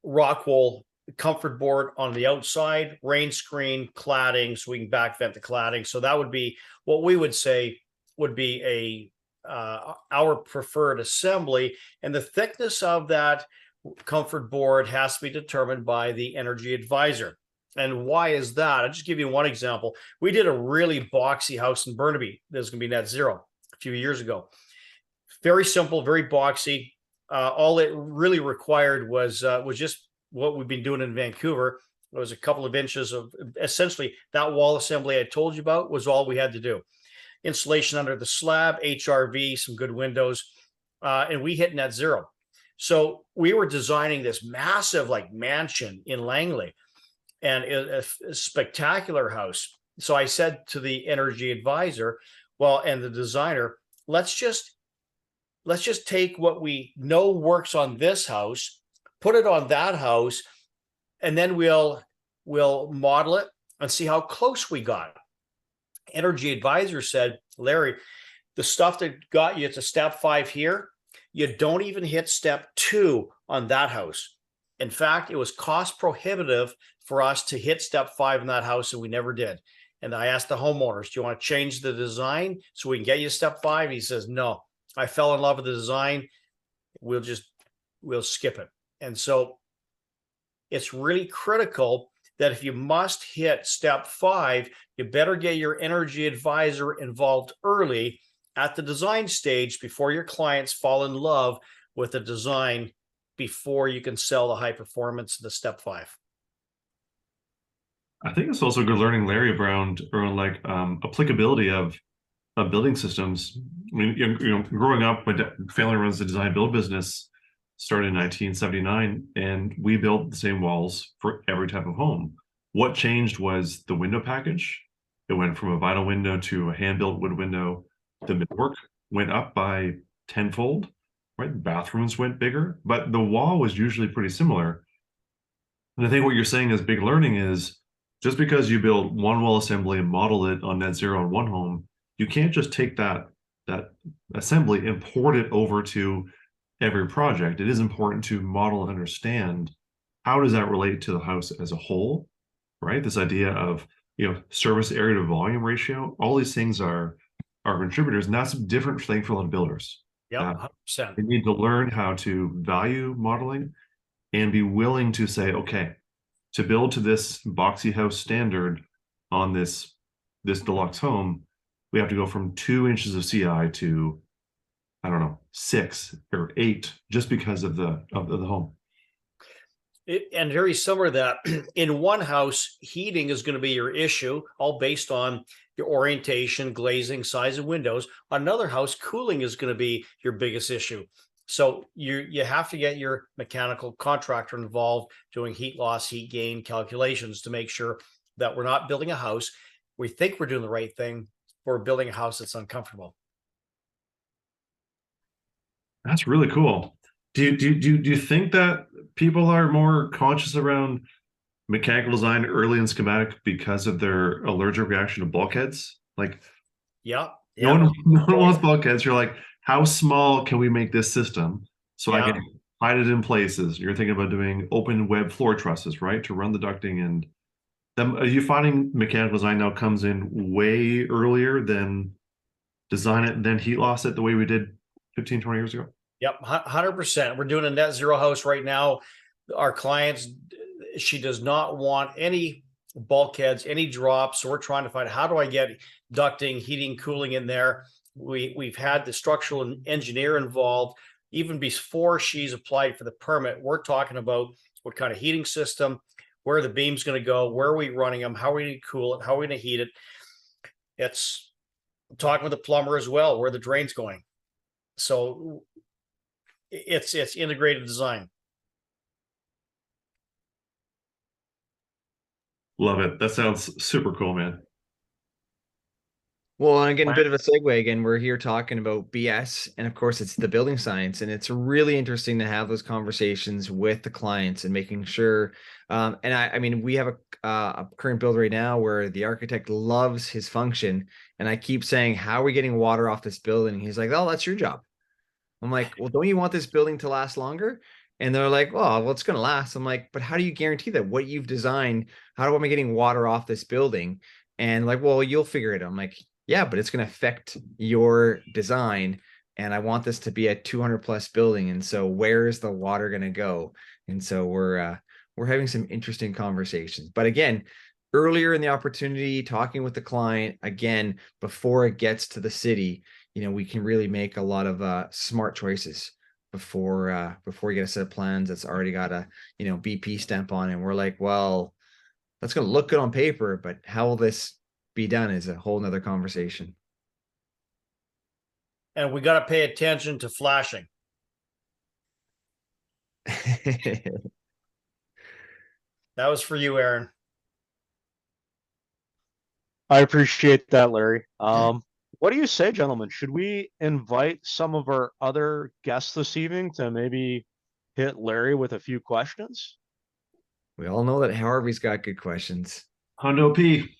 rock wool comfort board on the outside, rain screen, cladding, so we can back vent the cladding. So that would be what we would say would be our preferred assembly. And the thickness of that comfort board has to be determined by the energy advisor. And why is that? I'll just give you one example. We did a really boxy house in Burnaby that's going to be net zero a few years ago. Very simple, very boxy. All it really required was just what we've been doing in Vancouver. It was a couple of inches of essentially that wall assembly I told you about was all we had to do. Insulation under the slab, HRV, some good windows, and we hit net zero. So we were designing this massive like mansion in Langley, and a spectacular house. So I said to the energy advisor, well, and the designer, let's just take what we know works on this house, put it on that house, and then we'll model it and see how close we got. Energy advisor said, Larry, the stuff that got you to step 5 here, you don't even hit step 2 on that house. In fact, it was cost prohibitive for us to hit step 5 in that house, and we never did. And I asked the homeowners, do you want to change the design so we can get you to step 5? He says, no, I fell in love with the design. We'll skip it. And so it's really critical that if you must hit step 5, you better get your energy advisor involved early at the design stage before your clients fall in love with the design, before you can sell the high performance of the step 5. I think it's also good learning, Larry, around like applicability of building systems. I mean, you know, growing up, my family runs the design build business, started in 1979, and we built the same walls for every type of home. What changed was the window package. It went from a vinyl window to a hand-built wood window. The millwork went up by tenfold, right? Bathrooms went bigger, but the wall was usually pretty similar. And I think what you're saying is big learning is, just because you build one wall assembly and model it on net zero in one home, you can't just take that assembly and port it over to every project. It is important to model and understand how does that relate to the house as a whole, right? This idea of, you know, service area to volume ratio, all these things are contributors, and that's a different thing for a lot of builders. Yeah, 100%. They need to learn how to value modeling and be willing to say, okay, to build to this boxy house standard on this deluxe home, we have to go from 2 inches of CI to, I don't know, 6 or 8, just because of the home. And very similar to that, in one house, heating is going to be your issue, all based on your orientation, glazing, size of windows. On another house, cooling is going to be your biggest issue. So you have to get your mechanical contractor involved doing heat loss, heat gain calculations to make sure that we're not building a house. We think we're doing the right thing. We're building a house that's uncomfortable. That's really cool. Do you think that people are more conscious around mechanical design early in schematic because of their allergic reaction to bulkheads? Like, Yeah. no one wants bulkheads. You're like, how small can we make this system so I can hide it in places? You're thinking about doing open web floor trusses, right, to run the ducting. And are you finding mechanical design now comes in way earlier than design it and then heat loss it the way we did 15, 20 years ago? Yep, 100%. We're doing a net zero house right now. Our clients, she does not want any bulkheads, any drops. So we're trying to find, how do I get ducting, heating, cooling in there? We've had the structural engineer involved. Even before she's applied for the permit, we're talking about what kind of heating system, where the beam's going to go, where are we running them, how are we going to cool it, how are we going to heat it. It's talking with the plumber as well, where the drain's going. So it's integrated design. Love it. That sounds super cool, man. Well, and again, a bit of a segue. Again, we're here talking about BS, and of course, it's the building science, and it's really interesting to have those conversations with the clients and making sure. And I mean, we have a current build right now where the architect loves his function, and I keep saying, "How are we getting water off this building?" He's like, "Oh, that's your job." I'm like, "Well, don't you want this building to last longer?" And they're like, "Oh, well, it's going to last." I'm like, "But how do you guarantee that what you've designed? How am I getting water off this building?" And like, "Well, you'll figure it." I'm like, "Yeah, but it's going to affect your design. And I want this to be a 200 plus building. And so where is the water going to go?" And so we're having some interesting conversations. But again, earlier in the opportunity, talking with the client again before it gets to the city, we can really make a lot of smart choices before we get a set of plans that's already got a BP stamp on it. And we're like, well, that's going to look good on paper, but how will this be done is a whole nother conversation. And we got to pay attention to flashing. That was for you, Aaron. I appreciate that, Larry. What do you say, gentlemen? Should we invite some of our other guests this evening to maybe hit Larry with a few questions? We all know that Harvey's got good questions. Hondo P.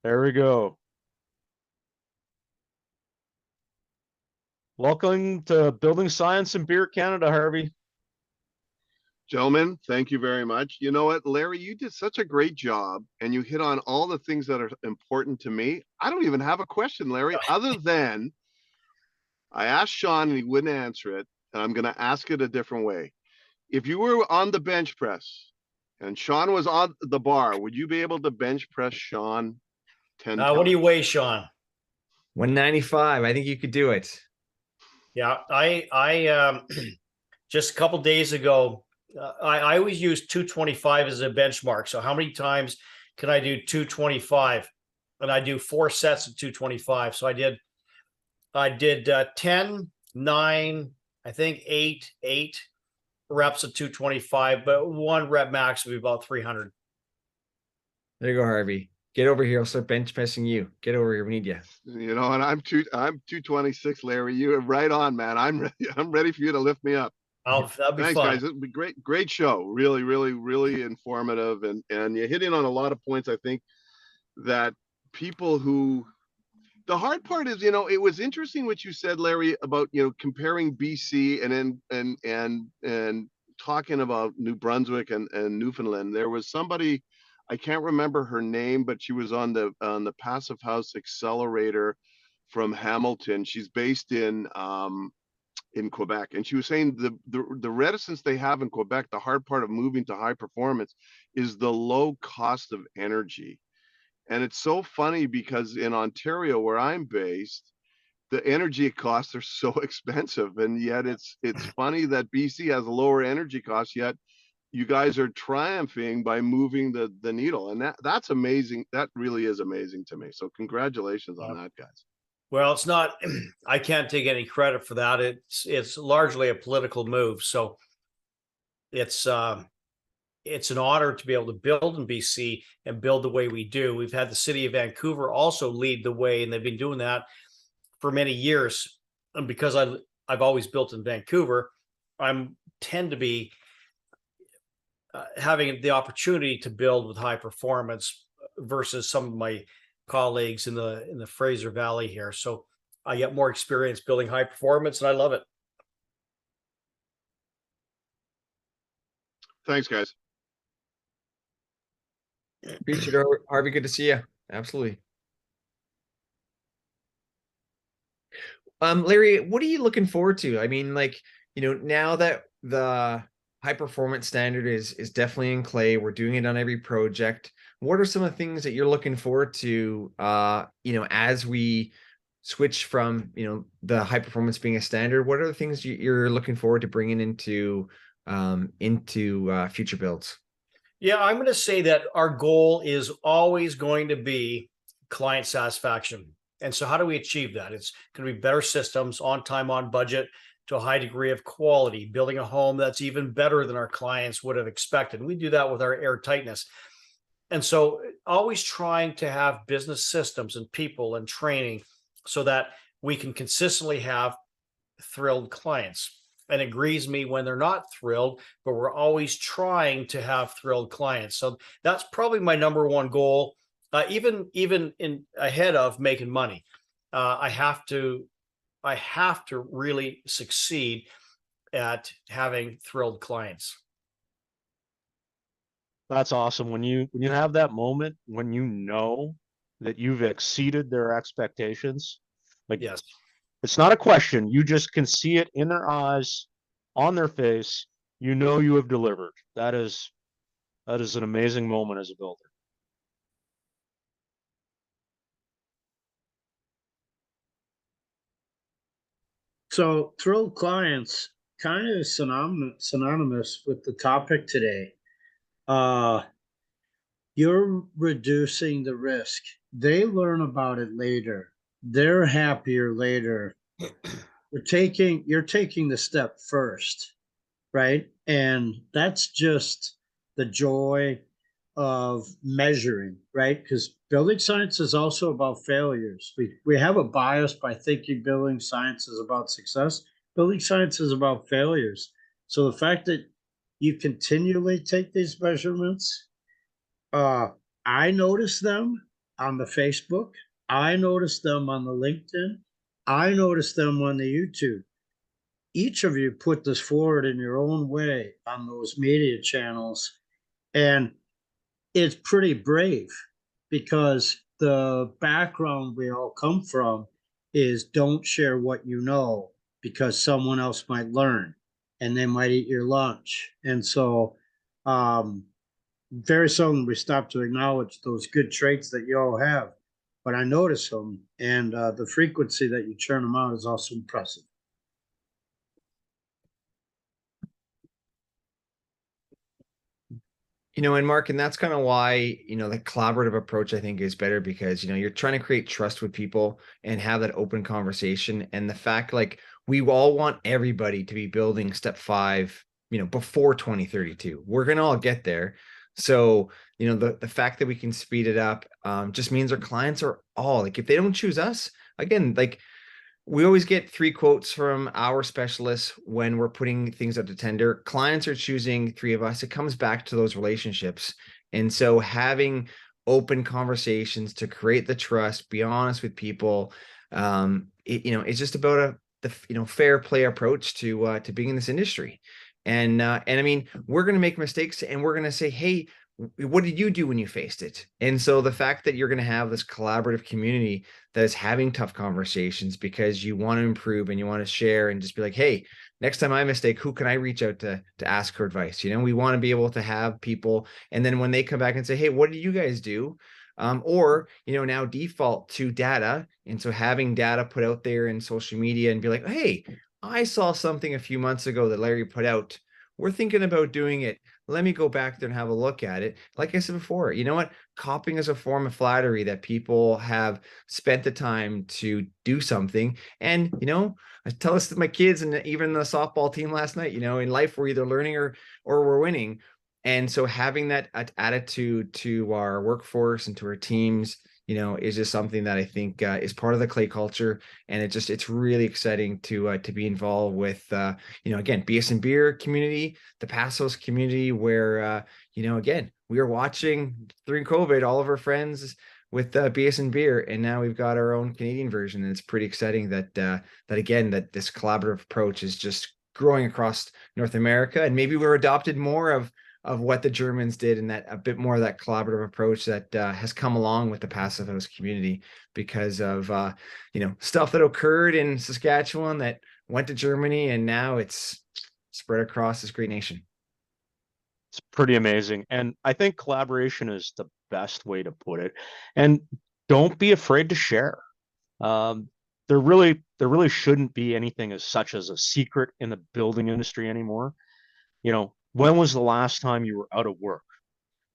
There we go. Welcome to Building Science and Beer Canada, Harvey. Gentlemen, thank you very much. You know what, Larry, you did such a great job and you hit on all the things that are important to me. I don't even have a question, Larry, other than I asked Sean and he wouldn't answer it. And I'm going to ask it a different way. If you were on the bench press and Sean was on the bar, would you be able to bench press Sean 10 times? What do you weigh, Sean? 195. I think you could do it. Yeah, I just a couple days ago, I always use 225 as a benchmark. So how many times can I do 225? And I do 4 sets of 225. So I did 10, 9, I think 8 reps of 225, but 1 rep max would be about 300. There you go, Harvey. Get over here. I'll start bench pressing you. Get over here. We need you. You know, and I'm 226, Larry. You're right on, man. I'm ready for you to lift me up. Oh, that'd be Thanks, fun. guys. It'd be great show. Really, really, really informative. And you're hitting on a lot of points, I think, that people who the hard part is, it was interesting what you said, Larry, about, comparing BC and talking about New Brunswick and Newfoundland. There was somebody, I can't remember her name, but she was on the Passive House Accelerator from Hamilton. She's based in Quebec, and she was saying the reticence they have in Quebec, the hard part of moving to high performance is the low cost of energy. And it's so funny because in Ontario, where I'm based, the energy costs are so expensive, and yet it's funny that BC has a lower energy cost, yet you guys are triumphing by moving the needle, and that's amazing. That really is amazing to me. So congratulations on that, guys. Well, it's not, I can't take any credit for that. It's largely a political move. So it's an honor to be able to build in BC and build the way we do. We've had the city of Vancouver also lead the way, and they've been doing that for many years. And because I've always built in Vancouver, I tend to be having the opportunity to build with high performance versus some of my colleagues in the Fraser Valley here. So I get more experience building high performance, and I love it. Thanks, guys. Appreciate it, Harvey. Good to see you. Absolutely. Larry, what are you looking forward to? I mean, now that the high performance standard is definitely in clay, we're doing it on every project. What are some of the things that you're looking forward to, as we switch from, the high performance being a standard? What are the things you're looking forward to bringing into future builds? Yeah, I'm going to say that our goal is always going to be client satisfaction. And so how do we achieve that? It's going to be better systems, on time, on budget, to a high degree of quality, building a home that's even better than our clients would have expected. We do that with our air tightness. And so always trying to have business systems and people and training so that we can consistently have thrilled clients. And it grieves me when they're not thrilled, but we're always trying to have thrilled clients. So that's probably my number one goal, even in ahead of making money. I have to really succeed at having thrilled clients. That's awesome. When you have that moment when you know that you've exceeded their expectations, like Yes. it's not a question. You just can see it in their eyes, on their face. You know you have delivered. That is an amazing moment as a builder. So thrilled clients kind of synonymous with the topic today. Uh, you're reducing the risk. They learn about it later. They're happier later. You're taking the step first, right? And that's just the joy of measuring, right? Because building science is also about failures. We have a bias by thinking building science is about success. Building science is about failures. So the fact that you continually take these measurements, uh, I notice them on the Facebook. I notice them on the LinkedIn. I notice them on the YouTube. Each of you put this forward in your own way on those media channels. And it's pretty brave because the background we all come from is don't share what you know because someone else might learn and they might eat your lunch. And so, very seldom we stop to acknowledge those good traits that you all have. But I notice them, and the frequency that you churn them out is also impressive. And Mark, and that's kind of why, the collaborative approach I think is better because, you're trying to create trust with people and have that open conversation. And the fact, like, we all want everybody to be building step 5, before 2032. We're going to all get there. So, the fact that we can speed it up just means our clients are all like, if they don't choose us, again, like, we always get 3 quotes from our specialists when we're putting things out to tender. Clients are choosing 3 of us. It comes back to those relationships. And so having open conversations to create the trust, be honest with people, it's just about the fair play approach to being in this industry. And I mean, we're going to make mistakes and we're going to say, hey, what did you do when you faced it? And so the fact that you're going to have this collaborative community that is having tough conversations because you want to improve and you want to share and just be like, hey, next time I mistake, who can I reach out to ask for advice? We want to be able to have people. And then when they come back and say, hey, what did you guys do? Or, now default to data. And so having data put out there in social media and be like, hey, I saw something a few months ago that Larry put out. We're thinking about doing it. Let me go back there and have a look at it. Like I said before, you know what? Copying is a form of flattery that people have spent the time to do something. And, I tell this to my kids and even the softball team last night, in life, we're either learning or we're winning. And so having that attitude to our workforce and to our teams, is just something that I think is part of the clay culture. And it's really exciting to be involved with, again, BS&BEER community, the Passos community, where, again, we were watching during COVID, all of our friends with BS&BEER, and now we've got our own Canadian version. And it's pretty exciting that this collaborative approach is just growing across North America. And maybe we're adopted more of what the Germans did, and that a bit more of that collaborative approach that has come along with the Passive House community because of stuff that occurred in Saskatchewan that went to Germany, and now it's spread across this great nation. It's pretty amazing. And I think collaboration is the best way to put it. And don't be afraid to share. There really shouldn't be anything as such as a secret in the building industry anymore. When was the last time you were out of work?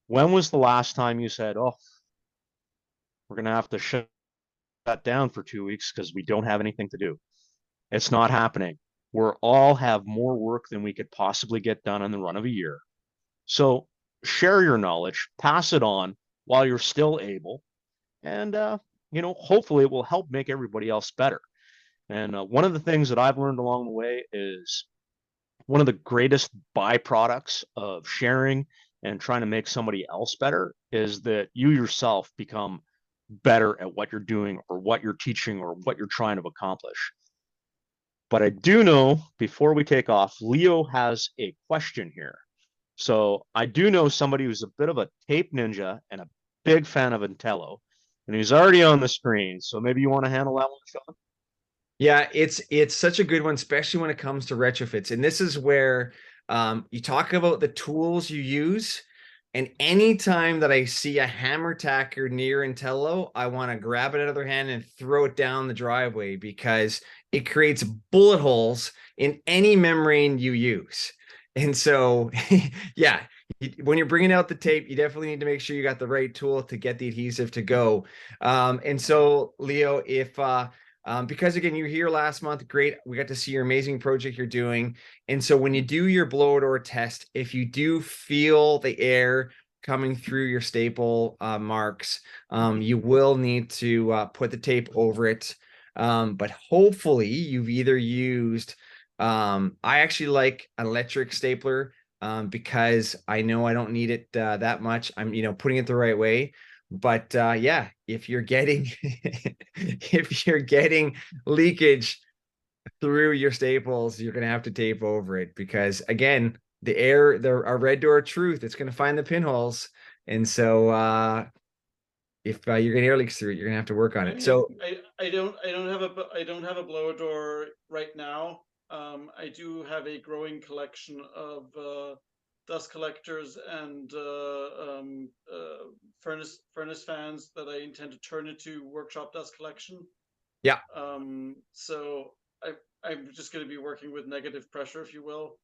When was the last time you said, oh, we're going to have to shut down for 2 weeks because we don't have anything to do? It's not happening. We're all have more work than we could possibly get done in the run of a year. So share your knowledge, pass it on, while you're still able. And, hopefully it will help make everybody else better. And one of the things that I've learned along the way is one of the greatest byproducts of sharing and trying to make somebody else better is that you yourself become better at what you're doing or what you're teaching or what you're trying to accomplish. But I do know, before we take off, Leo has a question here. So I do know somebody who's a bit of a tape ninja and a big fan of Intello, and he's already on the screen. So maybe you want to handle that one, Sean? Yeah, it's such a good one, especially when it comes to retrofits. And this is where you talk about the tools you use. And anytime that I see a hammer tacker near Intello, I want to grab it out of their hand and throw it down the driveway because it creates bullet holes in any membrane you use. And so, yeah, when you're bringing out the tape, you definitely need to make sure you got the right tool to get the adhesive to go. And so, Leo, if because again, you were here last month, great. We got to see your amazing project you're doing. And so when you do your blower door test, if you do feel the air coming through your staple marks, you will need to put the tape over it. But hopefully you've either used, I actually like an electric stapler because I know I don't need it that much. I'm, putting it the right way. But yeah, if you're getting leakage through your staples, you're gonna have to tape over it because again, our red door of truth, it's gonna find the pinholes. And so if you're gonna air leaks through it, you're gonna have to work on it. So I don't have a blower door right now. I do have a growing collection of dust collectors and furnace fans that I intend to turn into workshop dust collection. yeah, So I'm just going to be working with negative pressure, if you will,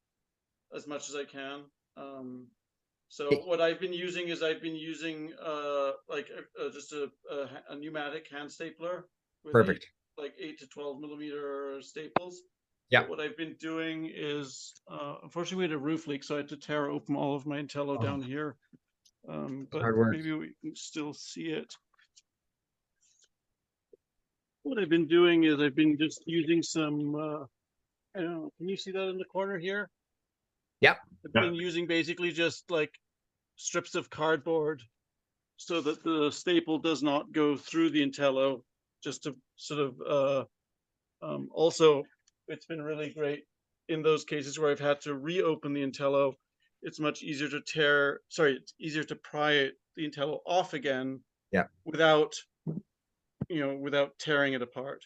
as much as I can. So what I've been using is just a pneumatic hand stapler with perfect. 8 to 12 millimeter staples. Yeah. But what I've been doing is, unfortunately, we had a roof leak, so I had to tear open all of my Intello down here. But Hard work. maybe we can still see it. What I've been doing is I've been just using some, I don't know, can you see that in the corner here? Yep. I've been using basically just like strips of cardboard so that the staple does not go through the Intello, just to sort of, also, it's been really great in those cases where I've had to reopen the Intello. It's much easier to it's easier to pry the Intello off again. Yeah. Without tearing it apart.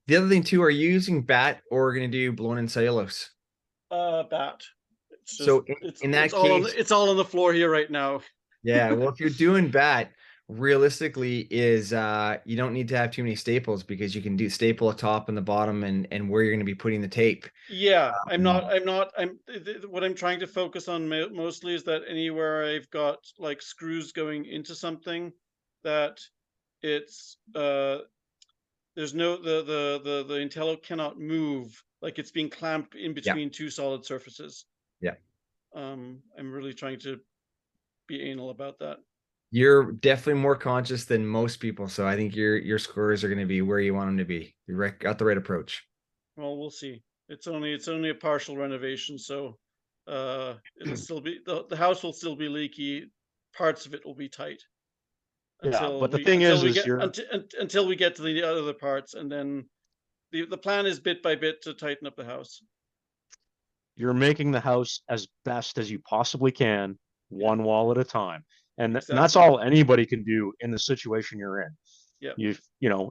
The other thing too, are you using bat or going to do blown in cellulose? Bat. So in that case, it's all on the floor here right now. Yeah, well, if you're doing bat, realistically is you don't need to have too many staples because you can do staple a top and the bottom and where you're going to be putting the tape. Yeah, what I'm trying to focus on mostly is that anywhere I've got like screws going into something, that it's there's no the Intello cannot move, like it's being clamped in between two solid surfaces. Yeah. I'm really trying to be anal about that. You're definitely more conscious than most people, so I think your scores are going to be where you want them to be. You got the right approach. Well, we'll see. It's only a partial renovation, so it'll still be the house will still be leaky. Parts of it will be tight. Until we get to the other parts, and then the plan is bit by bit to tighten up the house. You're making the house as best as you possibly can, one wall at a time. And that's all anybody can do in the situation you're in. Yeah.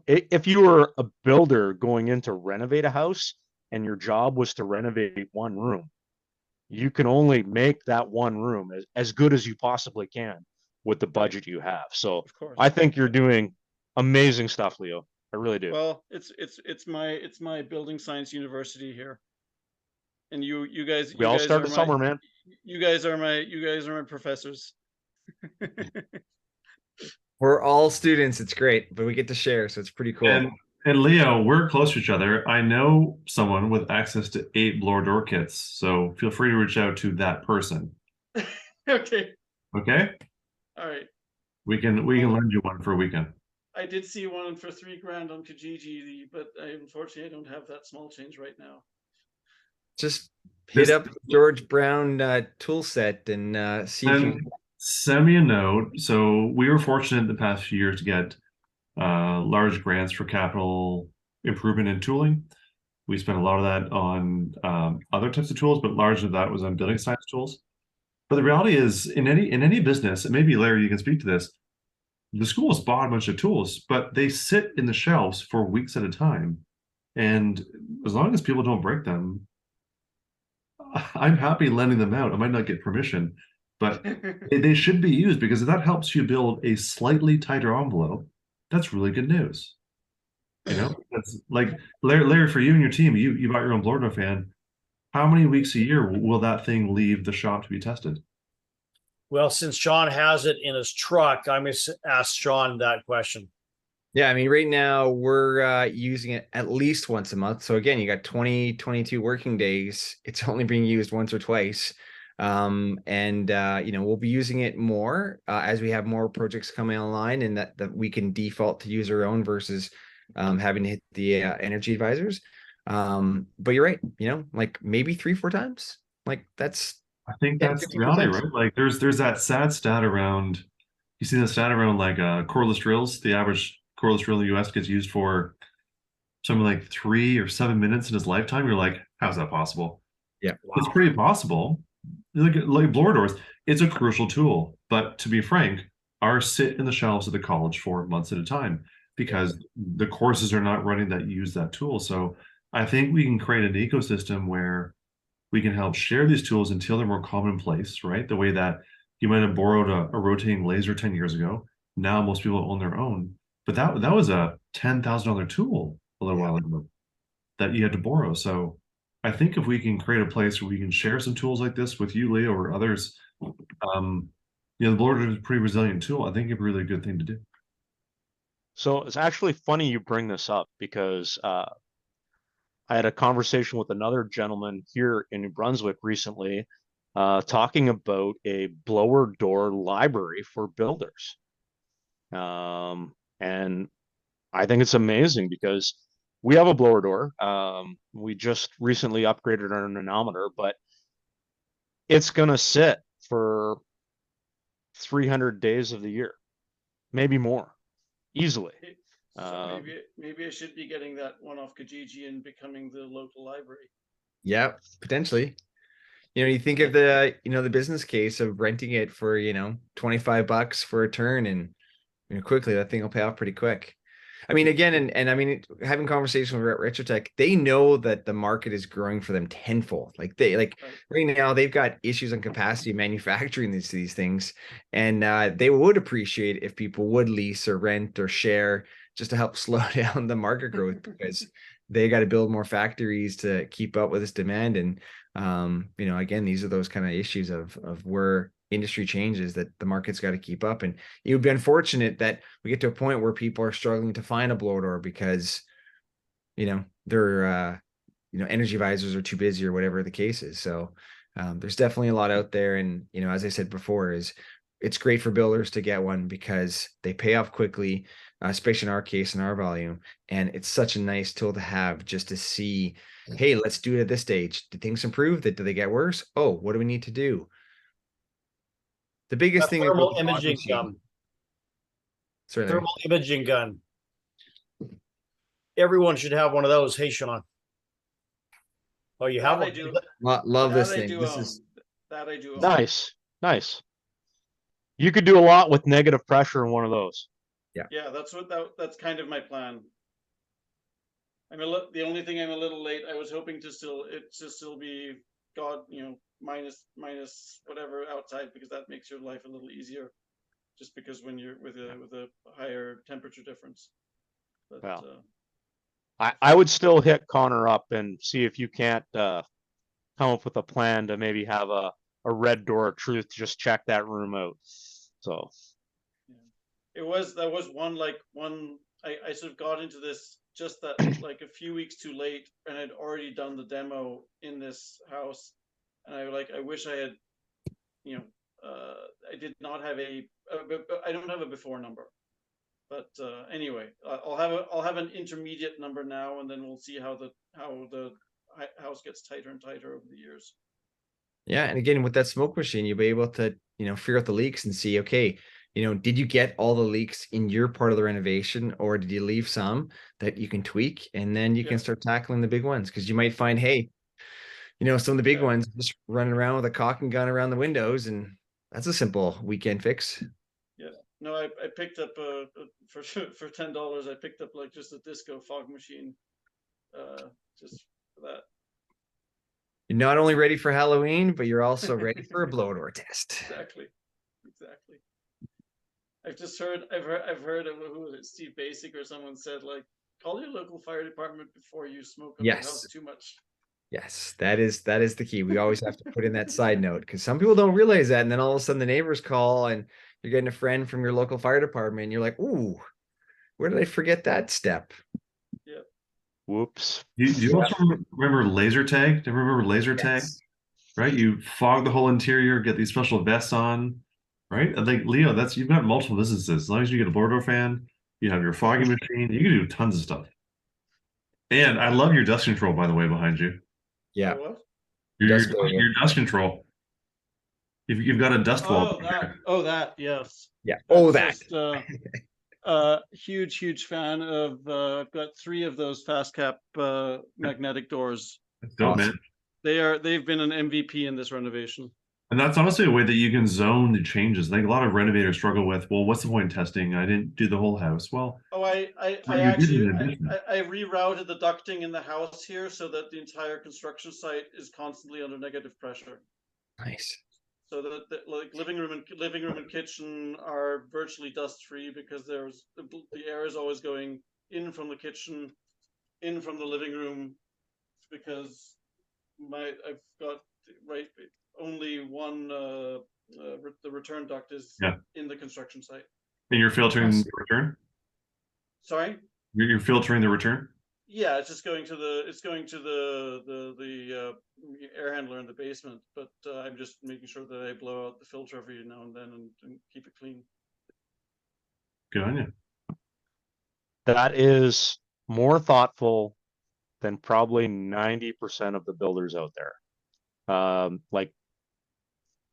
If you were a builder going in to renovate a house and your job was to renovate one room, you can only make that one room as good as you possibly can with the budget you have. So of course. I think you're doing amazing stuff, Leo. I really do. Well, it's my building science university here. And you guys all started somewhere, man. You guys are my professors. We're all students. It's great, but we get to share, so it's pretty cool. And Leo, we're close to each other. I know someone with access to 8 blower door kits, so feel free to reach out to that person. Okay. Okay. All right. We can lend you one for a weekend. I did see one for $3,000 on Kijiji, but unfortunately I don't have that small change right now. Just hit This up George Brown tool set and see if you and send me a note. So we were fortunate the past few years to get large grants for capital improvement and tooling. We spent a lot of that on other types of tools, but largely that was on building science tools. But the reality is, in any business, and maybe Larry, you can speak to this. The schools bought a bunch of tools, but they sit in the shelves for weeks at a time. And as long as people don't break them, I'm happy lending them out. I might not get permission, but they should be used, because if that helps you build a slightly tighter envelope, that's really good news. You know, that's like Larry, for you and your team, you bought your own blower door fan. How many weeks a year will that thing leave the shop to be tested? Well, since Sean has it in his truck, I'm going to ask Sean that question. Yeah, I mean, right now we're using it at least once a month. So again, you got 22 working days. It's only being used once or twice. And we'll be using it more as we have more projects coming online, and that we can default to use our own versus having to hit the energy advisors. But you're right, like maybe 3-4 times. Like that's I think 10, that's the reality, 15%. right? Like there's that sad stat around, you see the stat around like cordless drills. The average cordless drill in the US gets used for something like 3 or 7 minutes in his lifetime. You're like, how's that possible? Yeah. It's pretty possible. Look at like blower doors. It's a crucial tool, but to be frank, ours sit in the shelves of the college for months at a time because the courses are not running that use that tool. So I think we can create an ecosystem where we can help share these tools until they're more commonplace, right? The way that you might have borrowed a rotating laser 10 years ago. Now most people own their own. But that was a $10,000 tool a little while ago that you had to borrow. So I think if we can create a place where we can share some tools like this with you, Leo, or others, the blower is a pretty resilient tool. I think it's a really good thing to do. So it's actually funny you bring this up, because I had a conversation with another gentleman here in New Brunswick recently, talking about a blower door library for builders. And I think it's amazing because we have a blower door. We just recently upgraded our anemometer, but it's going to sit for 300 days of the year, maybe more, easily. So maybe I should be getting that one off Kijiji and becoming the local library. Yeah, potentially. You think of the business case of renting it for, $25 for a turn, and quickly that thing will pay off pretty quick. I mean, again, and I mean, having conversations with Retrotech, they know that the market is growing for them tenfold. Like right now, they've got issues on capacity manufacturing these things, and they would appreciate if people would lease or rent or share just to help slow down the market growth, because they got to build more factories to keep up with this demand. And again, these are those kind of issues of where industry changes, that the market's got to keep up. And it would be unfortunate that we get to a point where people are struggling to find a blower door because their energy advisors are too busy or whatever the case is. So there's definitely a lot out there. And as I said before, it's great for builders to get one because they pay off quickly, especially in our case, in our volume. And it's such a nice tool to have, just to see, hey, let's do it at this stage. Did things improve? Do they get worse? Oh, what do we need to do? The biggest thing thermal about the imaging gun. Certainly. Thermal imaging gun. Everyone should have one of those. Hey, Sean. Oh, you have one? I do. Love That this I thing. do This own. is That I do own. Nice. You could do a lot with negative pressure in one of those. Yeah, that's kind of my plan. The only thing I'm a little late. I was hoping to still be minus whatever outside, because that makes your life a little easier. Just because when you're with a higher temperature difference. But, well, I would still hit Connor up and see if you can't come up with a plan to maybe have a red door of truth to just check that room out. So that was one I sort of got into this just that like a few weeks too late, and I'd already done the demo in this house, and I wish I had I did not have I don't have a before number. But anyway, I'll have an intermediate number now, and then we'll see how the house gets tighter and tighter over the years. Yeah, and again, with that smoke machine, you'll be able to, figure out the leaks and see, okay, did you get all the leaks in your part of the renovation, or did you leave some that you can tweak, and then you can start tackling the big ones? Because you might find, hey, some of the big ones just running around with a caulking gun around the windows, and that's a simple weekend fix. Yeah, no, I picked up for $10. I picked up like just a disco fog machine, just for that. You're not only ready for Halloween, but you're also ready for a blow door test. Exactly. I've heard of, who was it, Steve Basic or someone said, like, call your local fire department before you smoke up your house too much. Yes, that is the key. We always have to put in that side note, because some people don't realize that, and then all of a sudden the neighbors call and you're getting a friend from your local fire department and you're like, ooh, where did I forget that step? Yeah. Whoops. Do you also remember laser tag? Do you remember laser tag? Right? You fog the whole interior, get these special vests on, right? I think, Leo, you've got multiple businesses. As long as you get a blower door fan, you have your fogging machine, you can do tons of stuff. And I love your dust control, by the way, behind you. Yeah. What? Your dust control. You've got a dust wall. That, yes. Yeah. That's just, huge fan of. I've got 3 of those fast cap magnetic doors. That's dope, man. They've been an MVP in this renovation. And that's honestly a way that you can zone the changes. I think a lot of renovators struggle with, well, what's the point in testing? I didn't do the whole house. Well, I rerouted the ducting in the house here so that the entire construction site is constantly under negative pressure. Nice. So that like living room and kitchen are virtually dust free, because the air is always going in from the kitchen, in from the living room, because I've got only one the return duct is in the construction site. And you're filtering the return? Sorry? You're filtering the return? Yeah, it's just going to the air handler in the basement, but I'm just making sure that I blow out the filter every now and then and keep it clean. Good on you. That is more thoughtful than probably 90% of the builders out there. Like,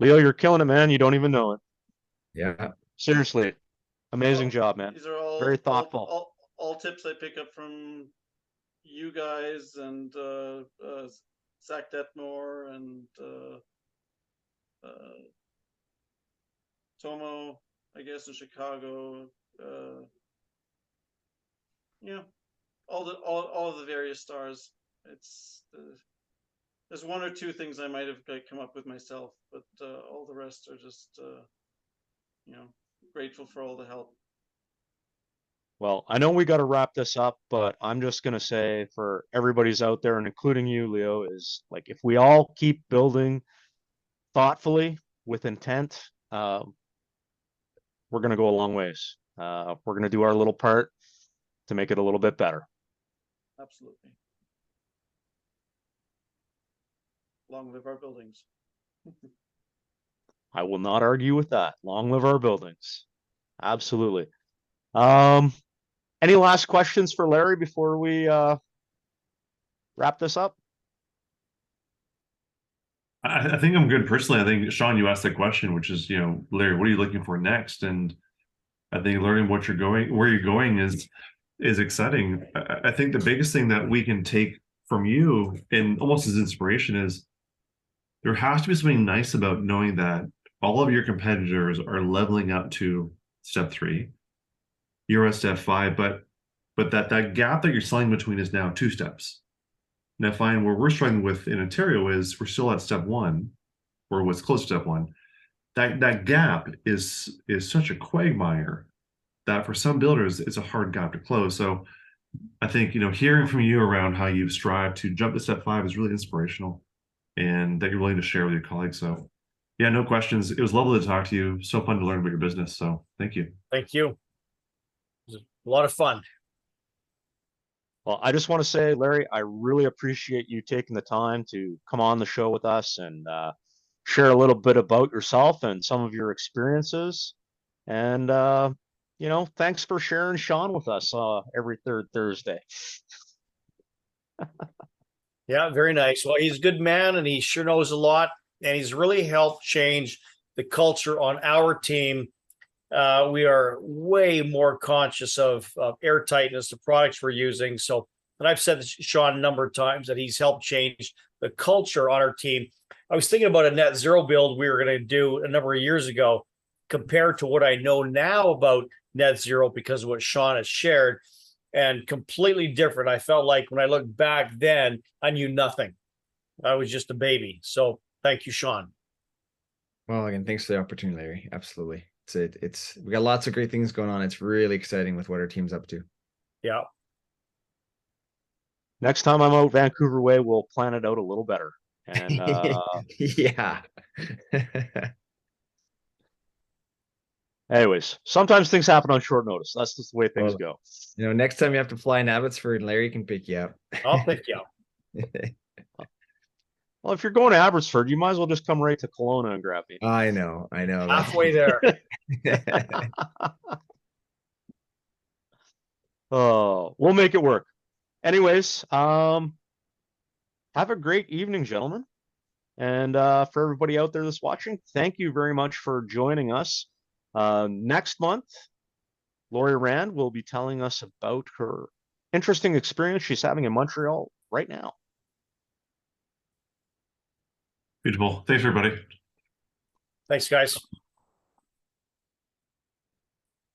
Leo, you're killing it, man. You don't even know it. Yeah. Seriously, amazing job, man. These are all very thoughtful. All tips I pick up from you guys and Zach Detmore and Tomo, I guess, in Chicago. All of the various stars. It's there's 1 or 2 things I might have come up with myself, but all the rest are just grateful for all the help. Well, I know we got to wrap this up, but I'm just going to say for everybody's out there, and including you, Leo, is like, if we all keep building thoughtfully with intent, we're going to go a long ways. We're going to do our little part to make it a little bit better. Absolutely. Long live our buildings. I will not argue with that. Long live our buildings. Absolutely. Any last questions for Larry before we wrap this up? I think I'm good personally. I think, Sean, you asked that question, which is, Larry, what are you looking for next? And I think learning where you're going is exciting. I think the biggest thing that we can take from you, and almost as inspiration, is there has to be something nice about knowing that all of your competitors are leveling up to step 3. You're at step 5, but that gap that you're selling between is now 2 steps. And I find where we're struggling with in Ontario is we're still at step 1, or what's close to step 1. That gap is such a quagmire that for some builders it's a hard gap to close. So I think hearing from you around how you've strived to jump to step 5 is really inspirational, and that you're willing to share with your colleagues. So yeah, no questions. It was lovely to talk to you. So fun to learn about your business. So thank you. Thank you. It was a lot of fun. Well, I just want to say, Larry, I really appreciate you taking the time to come on the show with us and share a little bit about yourself and some of your experiences. And, thanks for sharing Sean with us every third Thursday. Yeah, very nice. Well, he's a good man and he sure knows a lot. And he's really helped change the culture on our team. We are way more conscious of air tightness, the products we're using. So, and I've said this to Sean a number of times that he's helped change the culture on our team. I was thinking about a net zero build we were going to do a number of years ago compared to what I know now about net zero because of what Sean has shared, and completely different. I felt like when I look back then, I knew nothing. I was just a baby. So thank you, Sean. Well, again, thanks for the opportunity, Larry. Absolutely. It's we got lots of great things going on. It's really exciting with what our team's up to. Yeah. Next time I'm out Vancouver way, we'll plan it out a little better. And yeah. anyways, sometimes things happen on short notice. That's just the way things go. Next time you have to fly in Abbotsford, Larry can pick you up. I'll pick you up. Well, if you're going to Abbotsford, you might as well just come right to Kelowna and grab me. I know. Halfway there. Oh, we'll make it work. Anyways, have a great evening, gentlemen. And for everybody out there that's watching, thank you very much for joining us. Next month, Lori Rand will be telling us about her interesting experience she's having in Montreal right now. Beautiful. Thanks, everybody. Thanks, guys.